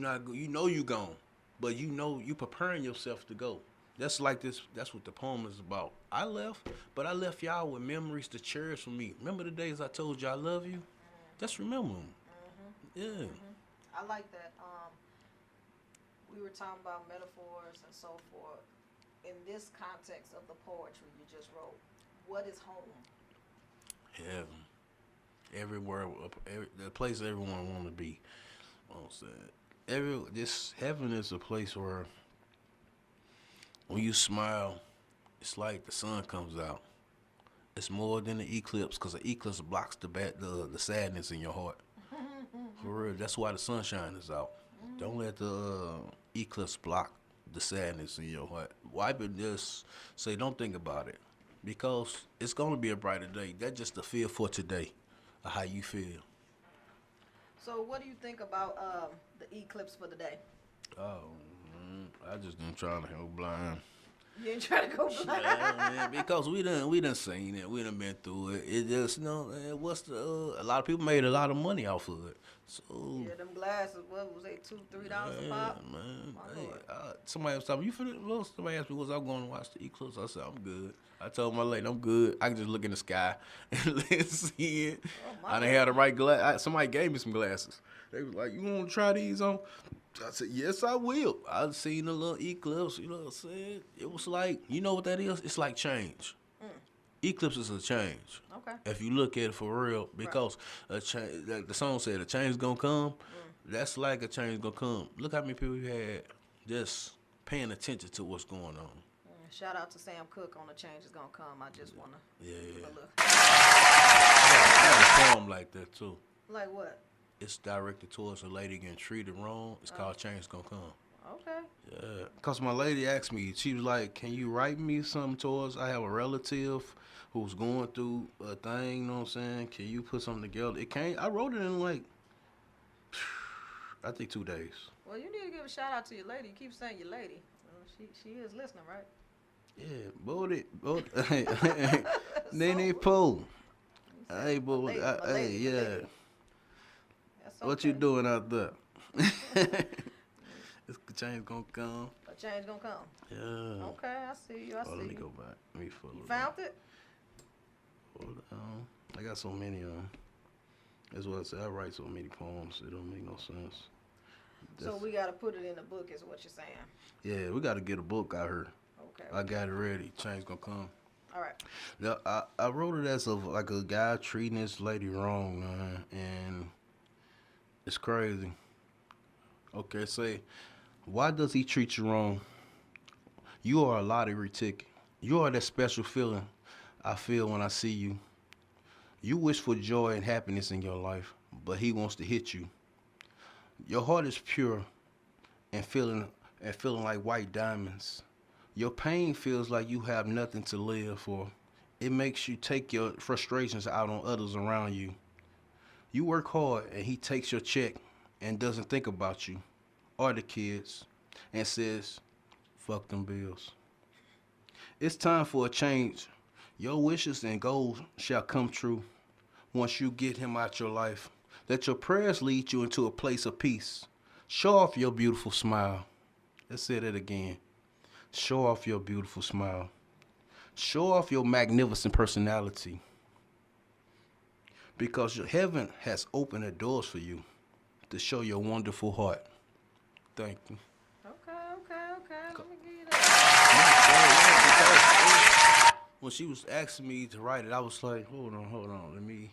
gone, but you preparing yourself to go. That's like this. That's what the poem is about. I left, but I left y'all with memories to cherish for me. Remember the days I told you I love you? Just remember them. Yeah. I like that. We were talking about metaphors and so forth. In this context of the poetry you just wrote, what is home? Heaven. Everywhere, the place everyone want to be. You know what I'm saying? Heaven is a place where when you smile, it's like the sun comes out. It's more than the eclipse, because the eclipse blocks the sadness in your heart. For real, that's why the sunshine is out. Don't let the eclipse block the sadness in your heart. Wipe it, just say, don't think about it, because it's going to be a brighter day. That's just the feel for today of how you feel. So what do you think about the eclipse for the day? Oh, man, I just didn't try to help blind. You ain't trying to go blind? Yeah, man, because we done seen it. We done been through it. It just, a lot of people made a lot of money off of it. So yeah, them glasses, what was they, $2-3 a pop? Man. Hey, somebody was talking, somebody asked me, was I going to watch the eclipse? I said, I'm good. I told my lady, I'm good. I can just look in the sky and see it. Oh, I didn't have the right glass. Somebody gave me some glasses. They was like, you want to try these on? I said, yes, I will. I seen a little eclipse, you know what I'm saying? It was like, you know what that is? It's like change. eclipse is a change. Okay. If you look at it for real, Right. because a change, like the song said, a change gonna come. Mm. That's like a change gonna come. Look how many people you had just paying attention to what's going on. Shout out to Sam Cooke on the change is gonna come. I just wanna Yeah, give yeah. a look. I got a poem like that too. Like what? It's directed towards a lady getting treated wrong. It's called Change Gonna Come. Okay. Yeah, cause my lady asked me, she was like, "Can you write me something towards? I have a relative who's going through a thing. You know what I'm saying? Can you put something together?" It can't. I wrote it in like, I think 2 days. Well, you need to give a shout out to your lady. You keep saying your lady. She is listening, right? Yeah, both it. Nene Pooh. Hey, My lady, my hey, lady, my yeah. lady. That's What you okay. doing out there? This change gonna come. A change gonna come. Yeah. Okay, I see you. I Oh, see let me you. go back. Let me follow. You found it? Hold on. I got so many of them. That's what I said. I write so many poems. It don't make no sense. So we gotta put it in the book, is what you're saying. Yeah, we got to get a book out here. Okay. I got it ready. Change gonna come. All right. Now, I wrote it as of like a guy treating this lady wrong, man, and it's crazy. Okay, say, why does he treat you wrong? You are a lottery ticket. You are that special feeling I feel when I see you. You wish for joy and happiness in your life, but he wants to hit you. Your heart is pure and feeling like white diamonds. Your pain feels like you have nothing to live for. It makes you take your frustrations out on others around you. You work hard and he takes your check and doesn't think about you or the kids and says, fuck them bills. It's time for a change. Your wishes and goals shall come true once you get him out your life. Let your prayers lead you into a place of peace. Show off your beautiful smile. Let's say that again. Show off your beautiful smile. Show off your magnificent personality. Because your heaven has opened the doors for you to show your wonderful heart. Thank you. Okay. Let me give you that. When she was asking me to write it, I was like, hold on, let me.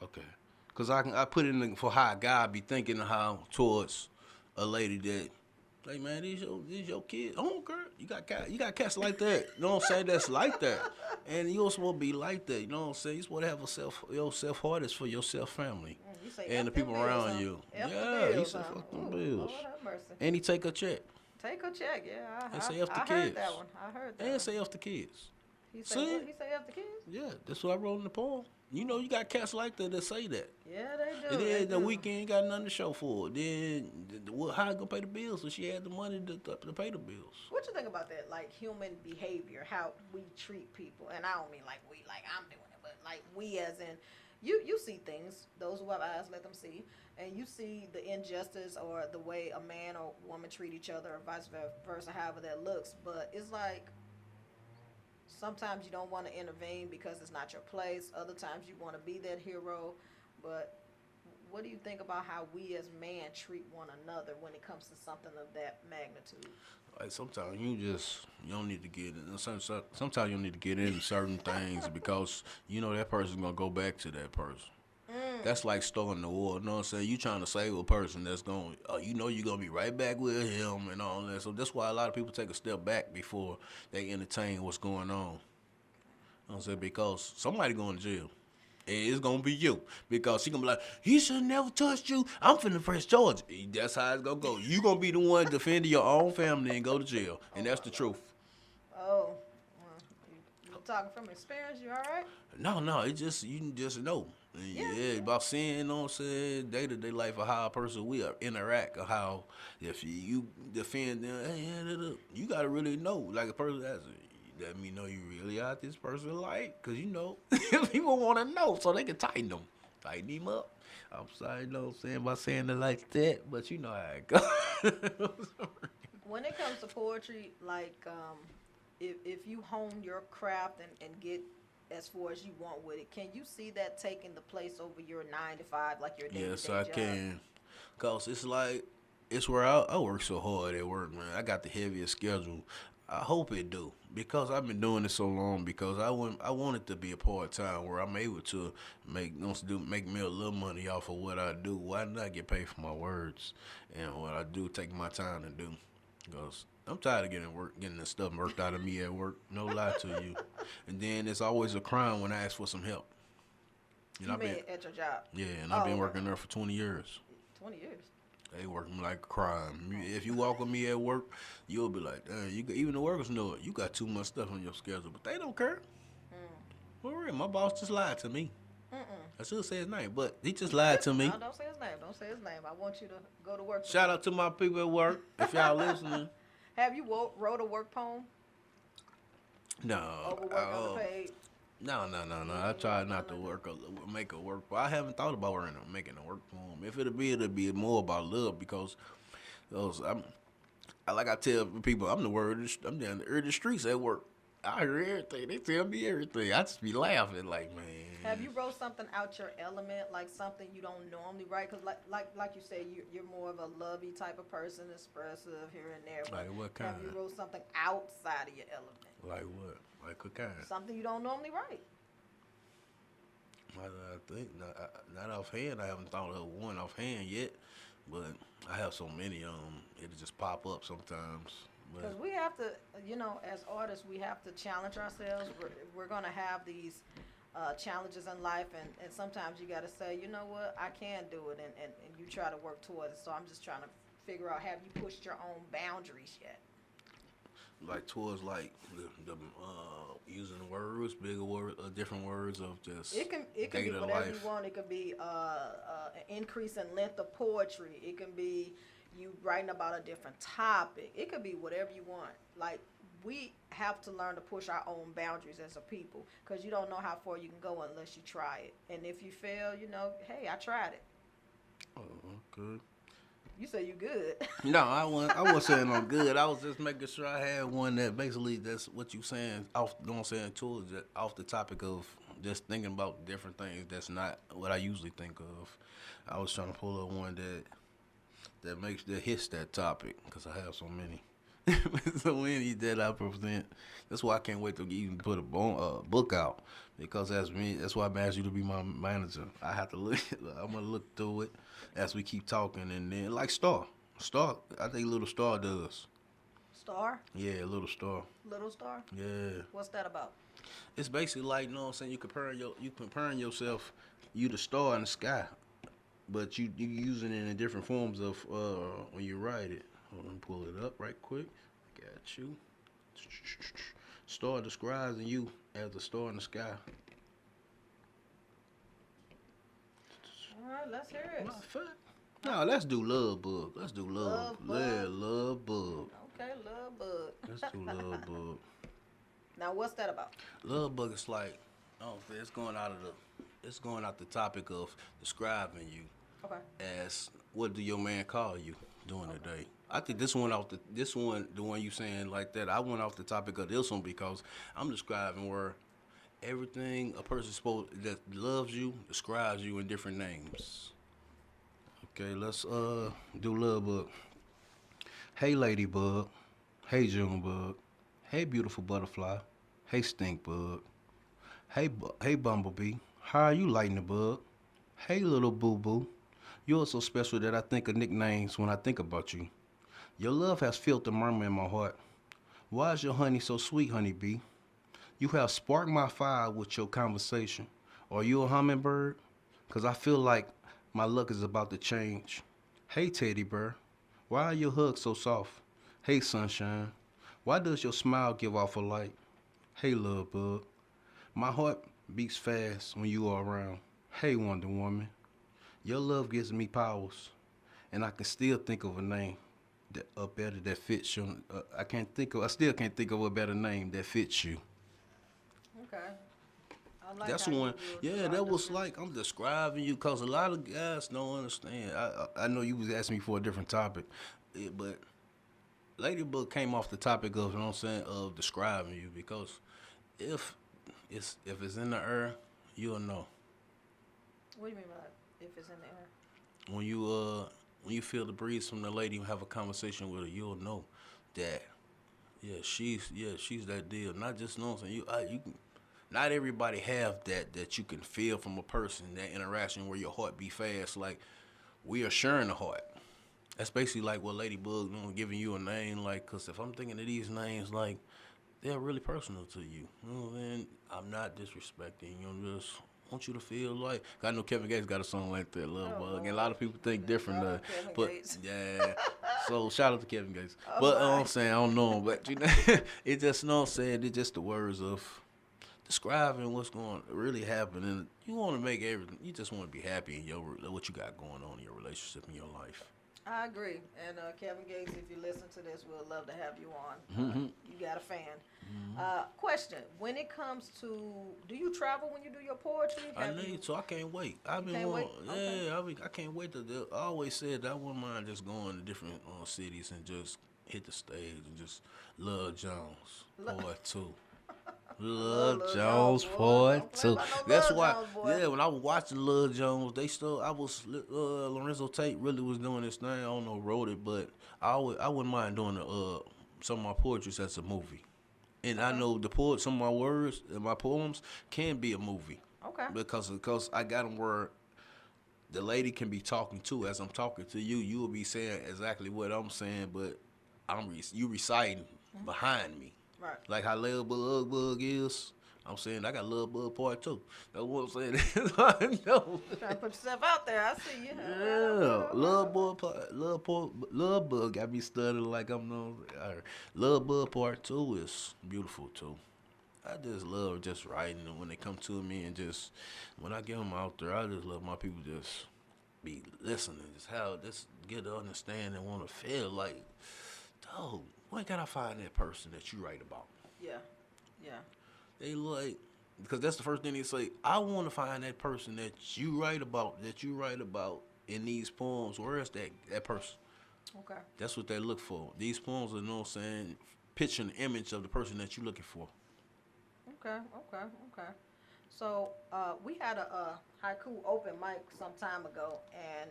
Okay. Because I put it in for how a guy be thinking how towards a lady that, like, man, these your kids. Oh, girl, you got cats like that. You know what I'm saying? That's like that. And you're supposed to be like that. You know what I'm saying? You're supposed to have your self-heart is for your self-family. You say And the F them people bills, around huh? you. F the Yeah, he bills, said huh? fuck them Ooh, bills. Lord have mercy. And he take a check. Take a check, yeah. And say F the I kids. heard that one. I heard that. And one. say off the kids. He say See? what? He say F the kids? Yeah, that's what I wrote in the poem. You know, you got cats like that say that. Yeah, they do. And they then the do. weekend got nothing to show for it. Then how I gonna pay the bills? So she had the money to pay the bills. What you think about that? Like human behavior, how we treat people, and I don't mean like we, like I'm doing it, but like we, as in you see things. Those who have eyes, let them see, and you see the injustice or the way a man or woman treat each other, or vice versa, however that looks. But it's like sometimes you don't want to intervene because it's not your place. Other times you want to be that hero. But what do you think about how we as men treat one another when it comes to something of that magnitude? Like sometimes you don't need to get in. Sometimes you don't need to get into certain things because you know that person's gonna go back to that person. That's like starting the war. You know what I'm saying? You trying to save a person that's going, you know, you're gonna be right back with him and all that. So that's why a lot of people take a step back before they entertain what's going on. You know what I'm saying? Because somebody going to jail. And it's gonna be you. Because she gonna be like, he should never touched you. I'm finna press charge. That's how it's gonna go. You gonna be the one defending your own family and go to jail. And that's the truth. Oh, you talking from experience? You all right? No, it just you just know. Yeah. About seeing, you know what I'm saying, day-to-day life of how a person will interact, or how if you defend them, you gotta really know, like a person that's let me know you really out this person like, cause you know people want to know so they can tighten him up. I'm sorry, you know what I'm saying, by saying it like that, but you know how it goes. When it comes to poetry, like if you hone your craft and get as far as you want with it, can you see that taking the place over your 9 to 5, like your day-to-day Yes, I job? can. Cause it's like it's where I work so hard at work, man. I got the heaviest schedule. I hope it do because I've been doing this so long. Because I want it to be a part time where I'm able to make me a little money off of what I do. Why not get paid for my words and what I do? Take my time to do. Because I'm tired of getting this stuff worked out of me at work. No lie to you. And then it's always a crime when I ask for some help. You mean at your job? Yeah, and I've been working there for 20 years. 20 years. They working like a crime. If you walk with me at work, you'll be like, dang, even the workers know it. You got too much stuff on your schedule, but they don't care. For real, my boss just lied to me. I should say his name, but he just lied to me. No, don't say his name. Don't say his name. I want you to go to work. Shout out to my people at work, if y'all listening. Have you wrote a work poem? No. Overwork, underpaid? No. I try not to make a work. I haven't thought about making a work poem. If it'll be more about love because I tell people, I'm down the streets at work. I hear everything. They tell me everything. I just be laughing like, man. Have you wrote something out your element, like something you don't normally write? Because like you say, you're more of a lovey type of person, expressive here and there. Like what kind? Have you wrote something outside of your element? Like what? Like what kind? Something you don't normally write. I think not offhand. I haven't thought of one offhand yet, but I have so many. It'll just pop up sometimes. Because we have to, as artists, we have to challenge ourselves. We're going to have these challenges in life, and sometimes you got to say, you know what, I can do it, and you try to work towards it. So I'm just trying to figure out, have you pushed your own boundaries yet? Like towards like the using words, bigger words, different words of just it can be whatever life. You want. It could be an increase in length of poetry. It can be you writing about a different topic. It could be whatever you want. Like, we have to learn to push our own boundaries as a people, because you don't know how far you can go unless you try it. And if you fail, hey, I tried it. Oh, good. You say you good. No, I wasn't saying I'm good. I was just making sure I had one that basically that's what you saying off. You know what I'm saying too, is off the topic of just thinking about different things. That's not what I usually think of. I was trying to pull up one that hits that topic because I have so many. So many that I present. That's why I can't wait to even put a book out, because that's me. That's why I asked you to be my manager. I have to look. I'm gonna look through it as we keep talking, and then like Star. I think Little Star does. Star? Yeah, Little Star. Little Star? Yeah. What's that about? It's basically like, you know what I'm saying, you comparing yourself, you the star in the sky, but you using it in different forms of when you write it. Hold on, pull it up right quick. Got you. Star describes you as a star in the sky. All right, let's hear it. No, let's do Love Bug. Let's do Love. Yeah, Love Bug. Okay, Love Bug. Let's do Love Bug. Now, what's that about? Love Bug is like, it's going out the topic of describing you. Okay. As what do your man call you during the day? I think the one you saying like that, I went off the topic of this one because I'm describing where everything a person that loves you describes you in different names. Okay, let's do Love Bug. Hey Ladybug. Hey Junebug. Hey beautiful butterfly. Hey stink bug. Hey Bumblebee. How are you lighting the bug? Hey little boo boo. You're so special that I think of nicknames when I think about you. Your love has filled the murmur in my heart. Why is your honey so sweet, honeybee? You have sparked my fire with your conversation. Are you a hummingbird? 'Cause I feel like my luck is about to change. Hey teddy bear. Why are your hugs so soft? Hey sunshine. Why does your smile give off a light? Hey love bug. My heart beats fast when you are around. Hey Wonder Woman. Your love gives me powers, and I can still think of a name that fits you. I still can't think of a better name that fits you. Okay. I like That's how one. you Yeah, that was like I'm describing you because a lot of guys don't understand. I know you was asking me for a different topic, but Ladybug came off the topic of, you know what I'm saying, of describing you, because if it's in the air, you'll know. What do you mean by that? If it's in the air? When you feel the breeze from the lady and have a conversation with her, you'll know that she's that deal. Not just know what I'm saying. You can. Not everybody have that you can feel from a person, that interaction where your heart beat fast. Like we are sharing the heart. That's basically like what Ladybug, giving you a name. Like, cause if I'm thinking of these names, like they're really personal to you. You know what I mean? I'm not disrespecting. Just want you to feel like. I know Kevin Gates got a song like that, Love Oh Bug, and a Lord. lot of people think different. Brought up Kevin But Gates. yeah, so shout out to Kevin Gates. Oh But my. I'm saying I don't know him, but it just know what I'm saying. It's just the words of describing what's going really happening. You want to make everything. You just want to be happy in your what you got going on in your relationship in your life. I agree. And Kevin Gates, if you listen to this, we'd love to have you on. You got a fan. Question: when it comes to, do you travel when you do your poetry? I Have you? need to. I can't wait. I've been Can't wait? Okay. yeah. I can't wait to. I always said that I wouldn't mind just going to different cities and just hit the stage and just Love Jones part two. Love Lil Jones Jones, boy. part Don't play two. about no That's Lil why. Jones, boy. Yeah, when I was watching Love Jones, I was Lorenzo Tate really was doing this thing. I don't know wrote it, but I wouldn't mind doing some of my poetry as a movie. And I know some of my words and my poems can be a movie Okay. because I got them where the lady can be talking too. As I'm talking to you, you will be saying exactly what I'm saying, but you reciting behind me, Right. like how Love Bug is. I'm saying I got Love Bug part two. That's what I'm saying. I know. Trying to put yourself out there. I see you. Yeah, Love Bug got me studying like I'm no. Love Bug part two is beautiful too. I just love just writing and when they come to me and just when I get them out there, I just love my people just be listening, just how just get to understand and want to feel like, dog, where can I find that person that you write about? Yeah. Yeah. They like because that's the first thing they say. I want to find that person that you write about in these poems. Where is that person? Okay. That's what they look for. These poems are, you know what I'm saying, picture an image of the person that you're looking for. Okay. Okay. Okay. So we had a haiku open mic some time ago, and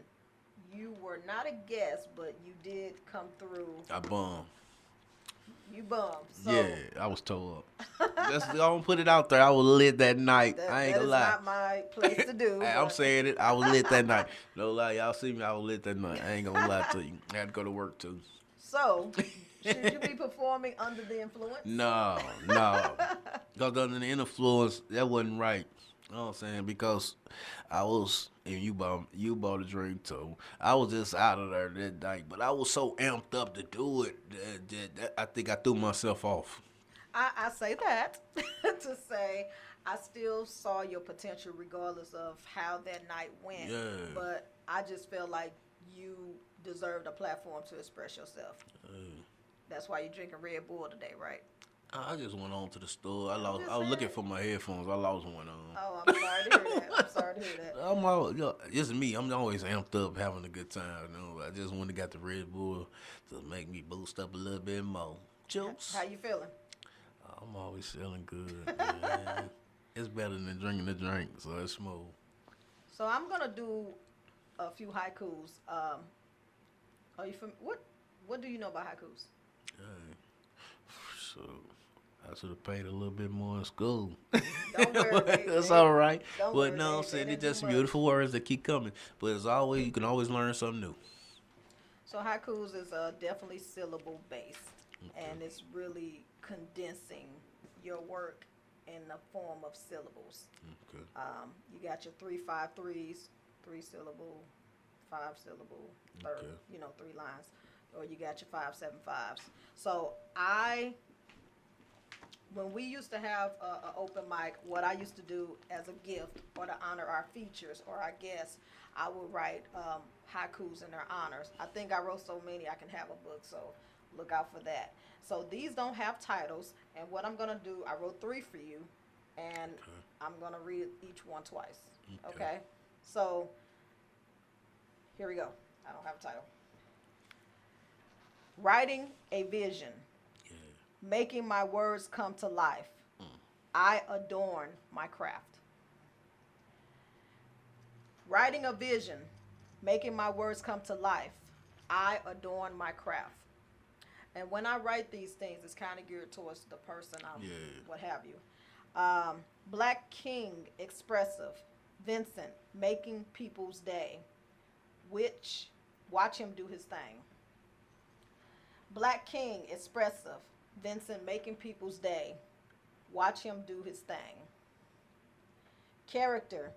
you were not a guest, but you did come through. I bum. You bummed. So Yeah, I was told. That's I don't put it out there. I was lit that night. I ain't that gonna is lie. not my place to do. Hey, I'm but- saying it. I was lit that night. No lie, y'all see me. I was lit that night. I ain't gonna lie to you. I had to go to work too. So, should you be performing under the influence? No. Because under the influence, that wasn't right. You know what I'm saying? Because I was, and you bought a drink too. I was just out of there that night, but I was so amped up to do it that I think I threw myself off. I say that to say I still saw your potential regardless of how that night went. Yeah. But I just felt like you deserved a platform to express yourself. That's why you're drinking Red Bull today, right? I just went on to the store. I just was looking saying. for my headphones. I lost one on. Oh, I'm sorry to hear that. I'm sorry to hear that. It's me. I'm always amped up, having a good time. You know, I just went and got the Red Bull to make me boost up a little bit more. Juice. How you feeling? I'm always feeling good, man. It's better than drinking the drink, so it's smooth. So I'm gonna do a few haikus. Are you What do you know about haikus? Hey, so I should have paid a little bit more in school. Don't worry, That's they- all right. don't But worry, no, I'm they saying didn't it's do just much. beautiful words that keep coming. But as always, you can always learn something new. So haikus is definitely syllable based, and it's really condensing your work in the form of syllables. Okay. You got your 3-5-3s, 3-syllable, 5-syllable, third, Okay. 3 lines, or you got your 5-7-5s. So when we used to have an open mic, what I used to do as a gift or to honor our features or our guests, I would write haikus in their honors. I think I wrote so many I can have a book, so look out for that. So these don't have titles, and what I'm going to do, I wrote 3 for you, and I'm going to read each one twice. Okay? So here we go. I don't have a title. Writing a vision. Making my words come to life. I adorn my craft. Writing a vision. Making my words come to life. I adorn my craft. And when I write these things, it's kind of geared towards the person I'm, Yeah. what have you. Black King, expressive. Vincent, making people's day. Which, watch him do his thing. Black King, expressive. Vincent, making people's day. Watch him do his thing. Character.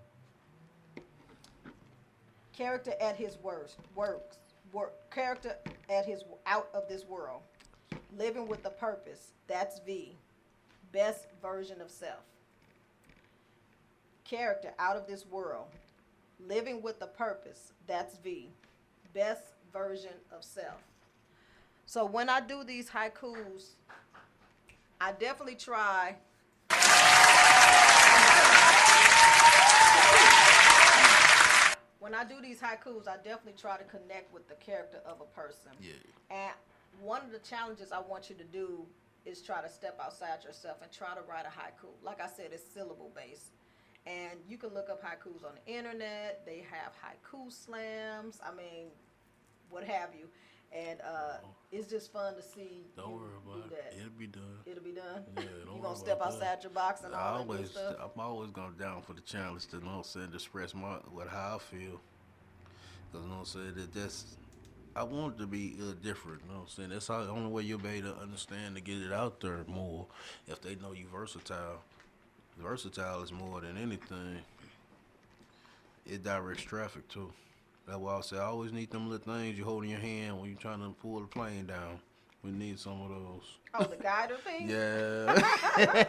Character at his worst. Character at his out of this world. Living with a purpose. That's V. Best version of self. Character out of this world. Living with a purpose. That's V. Best version of self. So when I do these haikus, I definitely try. When I do these haikus, I definitely try to connect with the character of a person. Yeah. And one of the challenges I want you to do is try to step outside yourself and try to write a haiku. Like I said, it's syllable based. And you can look up haikus on the internet. They have haiku slams. I mean, what have you. And it's just fun to see. Don't you worry about do it. that. It'll be done. It'll be done. Yeah, don't You worry gonna step about outside that. your box and all that good stuff? I'm always going down for the challenge to, you know what I'm saying, to express how I feel. Because, you know what I'm saying, I want it to be different, you know what I'm saying? That's the only way you'll be able to understand to get it out there more, if they know you versatile. Versatile is more than anything. It directs traffic, too. That's why I say I always need them little things you hold in your hand when you're trying to pull the plane down. We need some of those. Oh, the guider thing? Yeah.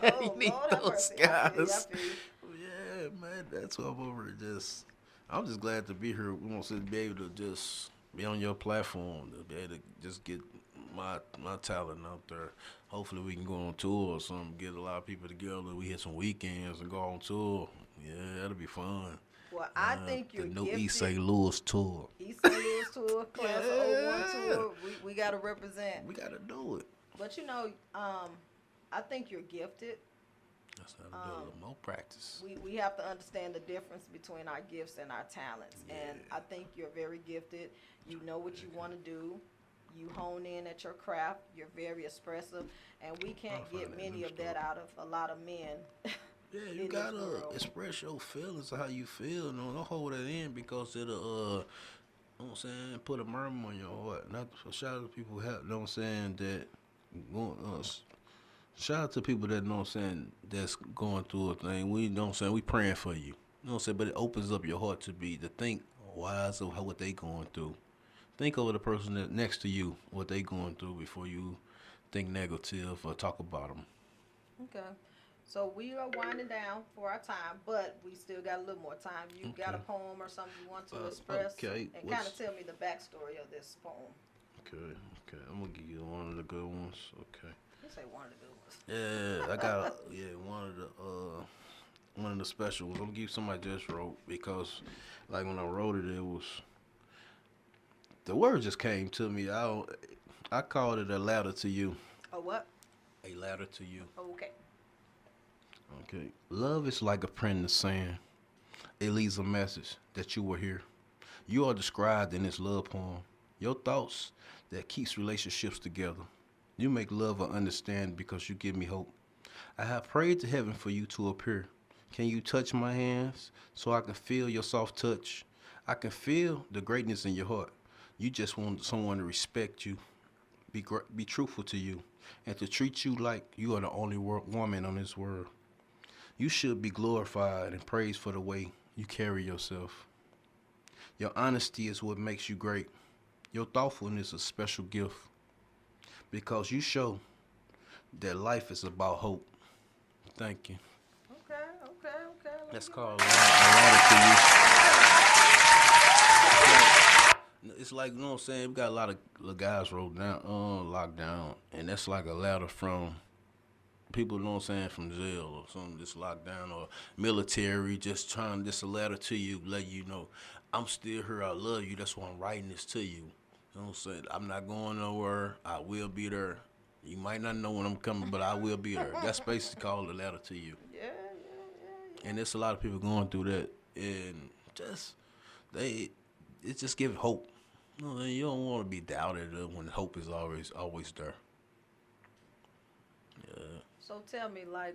Oh, You need Lord have those mercy. I feel you, guys. I feel you. Yeah, man, that's what I'm over it. I'm just glad to be here. We want to be able to just be on your platform, to be able to just get my talent out there. Hopefully we can go on tour or something, get a lot of people together. We hit some weekends and go on tour. Yeah, that'll be fun. Well, I think you're the new gifted. East St. Louis tour. East St. Louis tour, class of 01 Yeah. tour. We got to represent. We gotta do it. But you know, I think you're gifted. That's how to do a little more practice. We have to understand the difference between our gifts and our talents. Yeah. And I think you're very gifted. You know what you want to do. You hone in at your craft. You're very expressive. And we can't I'll get find that many new of that out of a lot of men. Yeah, in you this gotta world. express your feelings of how you feel. No, don't hold that in because it'll, you know what I'm saying, put a murmur on your heart. Not for shout out to people who have, you know what I'm saying, that going, shout out to people that, you know what I'm saying, that's going through a thing. We, you know what I'm saying, we praying for you. You know what I'm saying, but it opens up your heart to think wise of what they going through. Think over the person that next to you, what they going through before you think negative or talk about them. Okay. So we are winding down for our time, but we still got a little more time. You got a Okay. poem or something you want to express? okay. And kind of tell me the backstory of this poem. Okay. I'm gonna give you one of the good ones. Okay. You say one of the good ones. Yeah, I got one of the special ones. I'm gonna give you something I just wrote because, like when I wrote it, the word just came to me. I called it a letter to you. Oh, what? A letter to you. Okay. Okay. Love is like a print in the sand. It leaves a message that you were here. You are described in this love poem. Your thoughts that keeps relationships together. You make love or understand because you give me hope. I have prayed to heaven for you to appear. Can you touch my hands so I can feel your soft touch? I can feel the greatness in your heart. You just want someone to respect you, be truthful to you, and to treat you like you are the only woman on this world. You should be glorified and praised for the way you carry yourself. Your honesty is what makes you great. Your thoughtfulness is a special gift because you show that life is about hope. Thank you. Okay. That's called a letter to you. It's like, you know what I'm saying, we got a lot of little guys locked down, and that's like a letter from people, you know what I'm saying, from jail or something just locked down or military, just a letter to you, let you know, I'm still here, I love you, that's why I'm writing this to you. You know what I'm saying? I'm not going nowhere, I will be there. You might not know when I'm coming, but I will be there. That's basically called a letter to you. Yeah. And there's a lot of people going through that, and it just give hope. No, and you don't want to be doubted when hope is always there. Yeah, So tell me, like,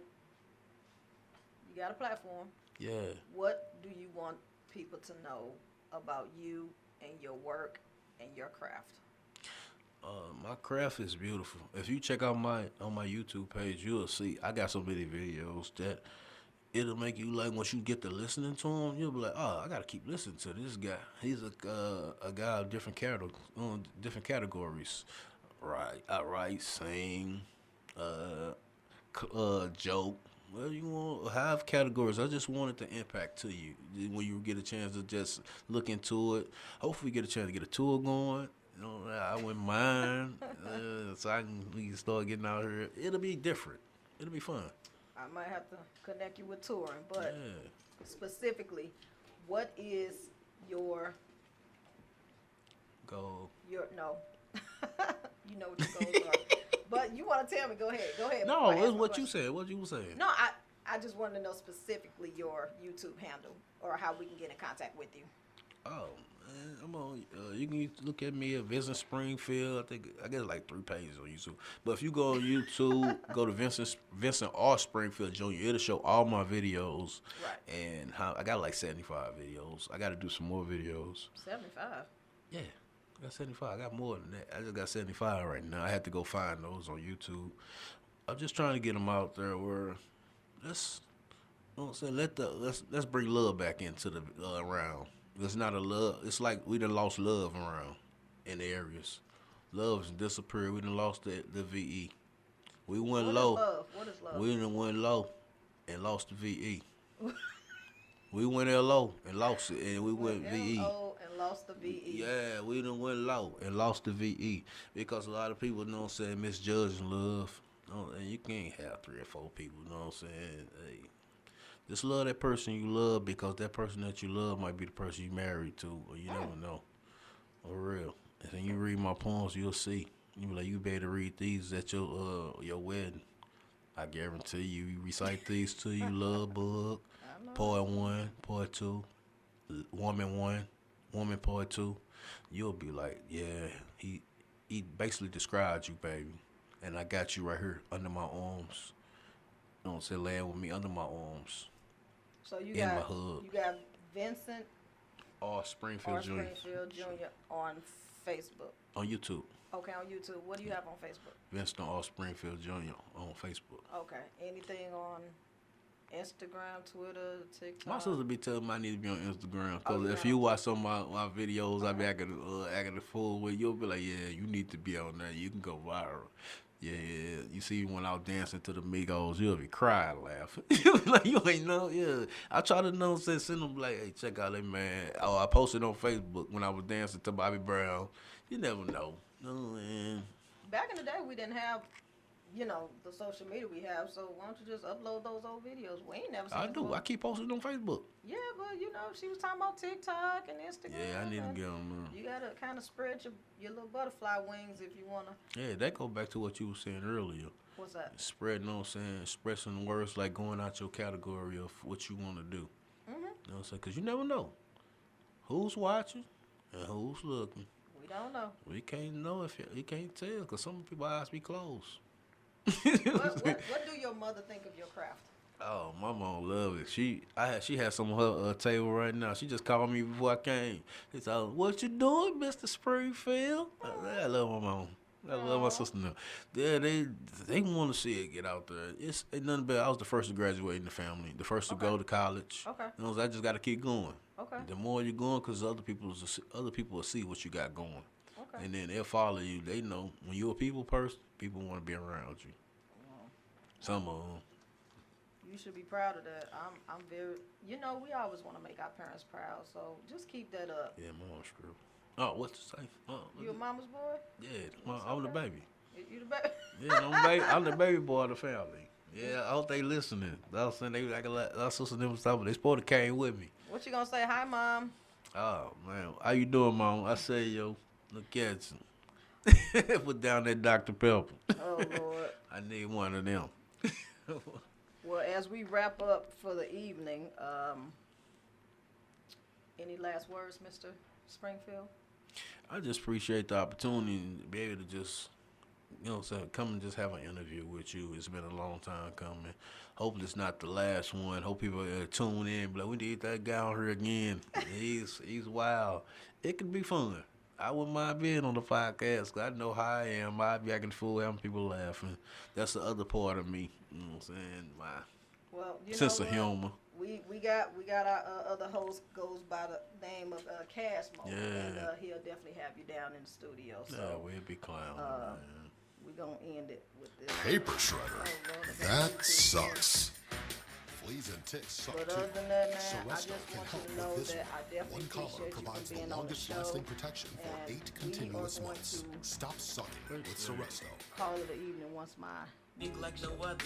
you got a platform. yeah. What do you want people to know about you and your work and your craft? My craft is beautiful. If you check out my on my YouTube page, you'll see I got so many videos that it'll make you like once you get to listening to him, you'll be like, oh, I gotta keep listening to this guy. He's a guy of different categories. Right, I write, sing, uh, joke. Well, you want have categories. I just wanted the impact to you when you get a chance to just look into it. Hopefully, get a chance to get a tour going. You know, I wouldn't mind, so we can start getting out here. It'll be different. It'll be fun. I might have to connect you with touring, but Yeah. specifically, what is your Go. no? You know what your goals are, but you want to tell me? Go ahead. Go ahead. No, before I it's ask my what you question. said. What you were saying. No, I just wanted to know specifically your YouTube handle or how we can get in contact with you. Oh man, I'm on. You can look at me at Vincent Springfield. I guess like 3 pages on YouTube. But if you go on YouTube, go to Vincent R Springfield Jr. It'll show all my videos. Right. And how I got like 75 videos. I got to do some more videos. 75. Yeah, I got 75. I got more than that. I just got 75 right now. I had to go find those on YouTube. I'm just trying to get them out there where let's, you know what I'm saying, let's bring love back into the around. It's not a love. It's like we done lost love around in the areas. Love's disappeared. We done lost the VE. We went What low. is love? What is love? We done went low and lost the VE. We went LO and lost it, and we went VE. LO and lost the VE. Yeah, we done went low and lost the VE because a lot of people, you know what I'm saying, misjudging love. No, and you can't have 3 or 4 people, you know what I'm saying? Hey, just love that person you love because that person that you love might be the person you married to, or you never know. For real. And then you read my poems, you'll see. You be like, you better read these at your wedding. I guarantee you, you recite these to you, love book, I know. poet 1, poet 2, woman 1, woman poet 2. You'll be like, yeah, he basically described you, baby. And I got you right here under my arms. You know what I'm saying? Laying with me under my arms. So you In my got hug. you got Vincent Or Springfield R. Jr. Springfield Jr. on Facebook. On YouTube. Okay, on YouTube. What do you have on Facebook? Vincent R. Springfield Jr. on Facebook. Okay. Anything on Instagram, Twitter, TikTok? My sister be telling me I need to be on Instagram because Oh, if yeah. you watch some of my videos, I be acting the fool with. You'll be like, yeah, you need to be on there. You can go viral. Yeah, you see when I was dancing to the Migos, you'll be crying, laughing. You'll be like, you ain't know, yeah. I try to know, send them like, hey, check out that man. Oh, I posted on Facebook when I was dancing to Bobby Brown. You never know. No, man. Back in the day, we didn't have, the social media we have. So why don't you just upload those old videos? We ain't never seen I do. them. I keep posting on Facebook. Yeah, but she was talking about TikTok and Instagram. Yeah, I need to and get on You gotta kind of spread your little butterfly wings if you wanna. there. Yeah, that go back to what you were saying earlier. What's that? Spreading, you know what I'm saying, expressing words like going out your category of what you want to do. Mhm. You know what I'm saying? Because you never know who's watching and who's looking. We don't know. We can't know if you can't tell because some people's eyes be closed. What do your mother think of your craft? Oh, my mom love it. She has some on her table right now. She just called me before I came. She said, "What you doing, Mr. Springfield?" I love my mom. I love my sister now. Yeah, they want to see it get out there. It's ain't nothing but I was the first to graduate in the family, the first to go to college. Okay. You know, I just got to keep going. Okay. The more you're going, because other people will see what you got going, Okay. and then they'll follow you. They know when you're a people person, people want to be around you. Some of them. You should be proud of that. I'm very. We always want to make our parents proud. So just keep that up. Yeah, mom's true. Oh, what's the say? Oh, You a mama's boy? yeah, I'm the baby. You the baby? Yeah, I'm the baby boy of the family. Yeah, I hope they listening. I was saying they like a lot. Our sister them stuff, but they supposed to came with me. What you gonna say? Hi, mom. Oh man, how you doing, mom? I say, yo, look at you. Put down that Dr. Pepper. Oh Lord. I need one of them. Well, as we wrap up for the evening, any last words, Mr. Springfield? I just appreciate the opportunity to be able to just, come and just have an interview with you. It's been a long time coming. Hopefully it's not the last one. Hope people tune in. But we need that guy on here again. He's wild. It could be fun. I wouldn't mind being on the podcast 'cause I know how I am. I be acting fool, having people laughing. That's the other part of me. You know what I'm saying? My Well, you sense know of what? humor. We got our other host goes by the name of Casmo, Yeah. and he'll definitely have you down in the studio. So Yeah, we'll be clowning, man. we're gonna end it with this. Paper shredder. That sucks. Fleas and ticks suck But too. other than that, man, I Seresto just can want help you to know with this that I one. definitely One color appreciate you provides for the being on the longest show. lasting protection for And 8 we continuous are going months. to Stop sucking with Seresto. call it an evening once my Big like no other.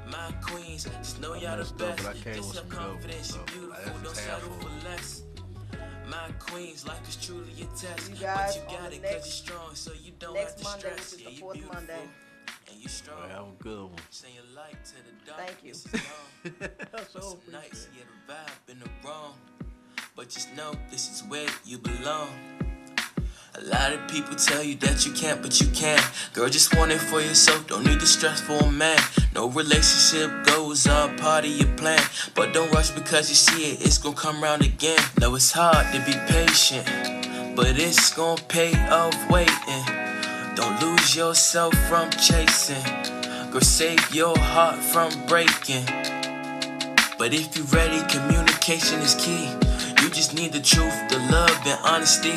My queens, just know I y'all the messed up, best. but I came Just with have some dope confidence, stuff. you're beautiful, That's don't just settle half for of it. less. My queens, life is truly a test. You guys, but you on got the it next- cause you're strong, so you don't next have to Monday, stress. which is Yeah, the you fourth beautiful, Monday. and you strong. Well, have a good one. Send your light to the dark. Thank you. This is long. Some nights, yeah, the vibe been the wrong. But just know this is where you belong. A lot of people tell you that you can't, but you can. Girl, just want it for yourself, don't need to stress for a man. No relationship goals are part of your plan. But don't rush because you see it, it's gonna come round again. No, it's hard to be patient, but it's gonna pay off waiting. Don't lose yourself from chasing. Girl, save your heart from breaking. But if you're ready, communication is key. You just need the truth, the love, and honesty.